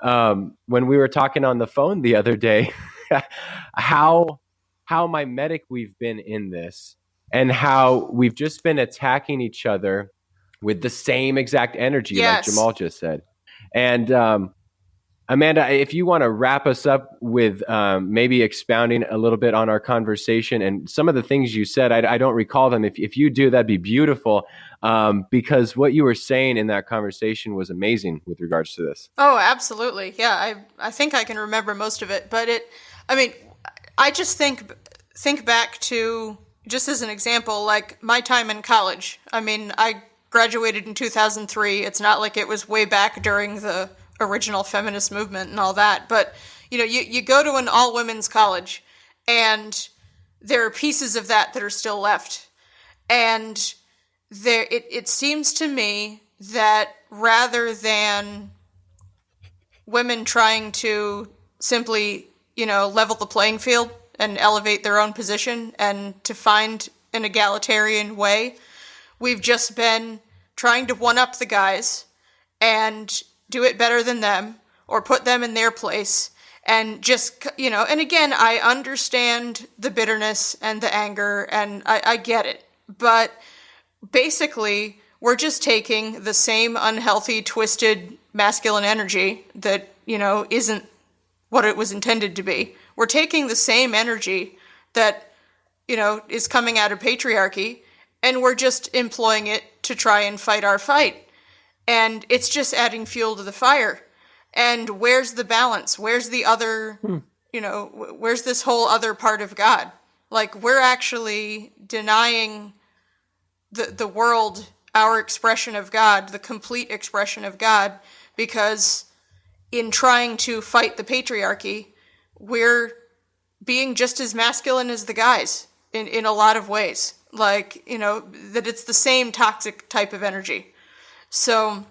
when we were talking on the phone the other day, how mimetic we've been in this, and how we've just been attacking each other with the same exact energy, yes, like Jamal just said. And Amanda, if you want to wrap us up with maybe expounding a little bit on our conversation and some of the things you said, I don't recall them. If you do, that'd be beautiful, because what you were saying in that conversation was amazing with regards to this. Oh, absolutely. Yeah, I think I can remember most of it. But I just think back to, just as an example, like my time in college. I graduated in 2003. It's not like it was way back during the original feminist movement and all that. But, you go to an all-women's college, and there are pieces of that are still left. And it seems to me that rather than women trying to simply, level the playing field and elevate their own position and to find an egalitarian way, we've just been trying to one-up the guys and do it better than them or put them in their place. And just, and again, I understand the bitterness and the anger, and I get it. But basically, we're just taking the same unhealthy, twisted masculine energy that, isn't what it was intended to be. We're taking the same energy that, is coming out of patriarchy, and we're just employing it to try and fight our fight. And it's just adding fuel to the fire. And where's the balance? Where's the other, where's this whole other part of God? Like, we're actually denying the world our expression of God, the complete expression of God, because in trying to fight the patriarchy, we're being just as masculine as the guys in a lot of ways. Like, that it's the same toxic type of energy. So,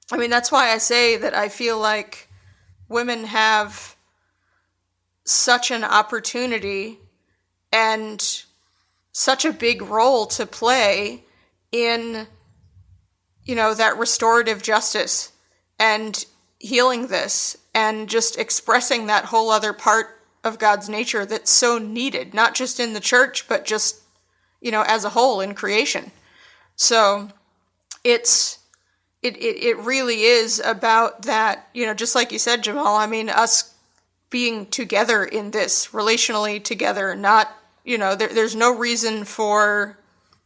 that's why I say that I feel like women have such an opportunity and such a big role to play in, that restorative justice and healing this and just expressing that whole other part of God's nature that's so needed, not just in the church, but just, as a whole in creation. So it really is about that, just like you said, Jamal, us being together in this, relationally together, not, there's no reason for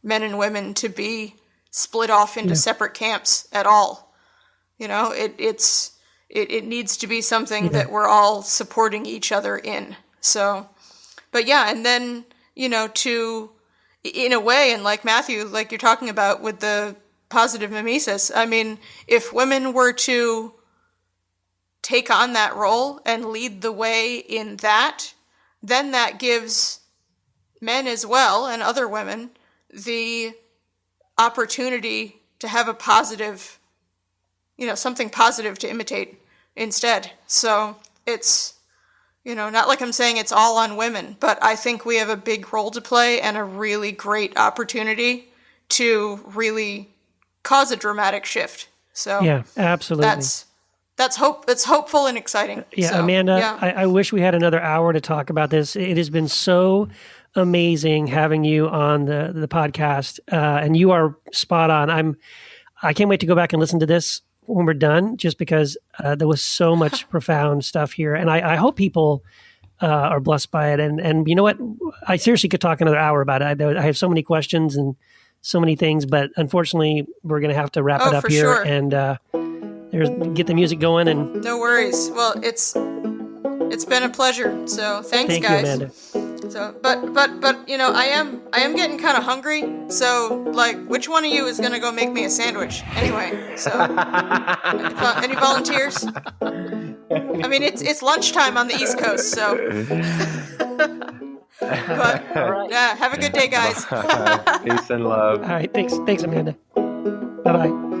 men and women to be split off into separate camps at all. It needs to be something that we're all supporting each other in. So, but yeah, and then, in a way, and like Matthew, like you're talking about with the positive mimesis, if women were to take on that role and lead the way in that, then that gives men as well, and other women, the opportunity to have a positive, something positive to imitate instead. So it's, not like I'm saying it's all on women, but I think we have a big role to play and a really great opportunity to really cause a dramatic shift. So yeah, absolutely. That's hope. It's hopeful and exciting. Yeah, so, Amanda, yeah. I wish we had another hour to talk about this. It has been so amazing having you on the podcast, and you are spot on. I can't wait to go back and listen to this when we're done, just because there was so much profound stuff here, and I hope people are blessed by it. And you know what? I seriously could talk another hour about it. I have so many questions and so many things, but unfortunately, we're going to have to wrap it up here. Sure. And get the music going. And no worries. Well, it's been a pleasure. So thanks, thank guys. you, Amanda. So, but I am getting kind of hungry. So, like, which one of you is gonna go make me a sandwich anyway? So, any volunteers? It's lunchtime on the East Coast, so. But yeah, have a good day, guys. Peace and love. All right, thanks, Amanda. Bye bye.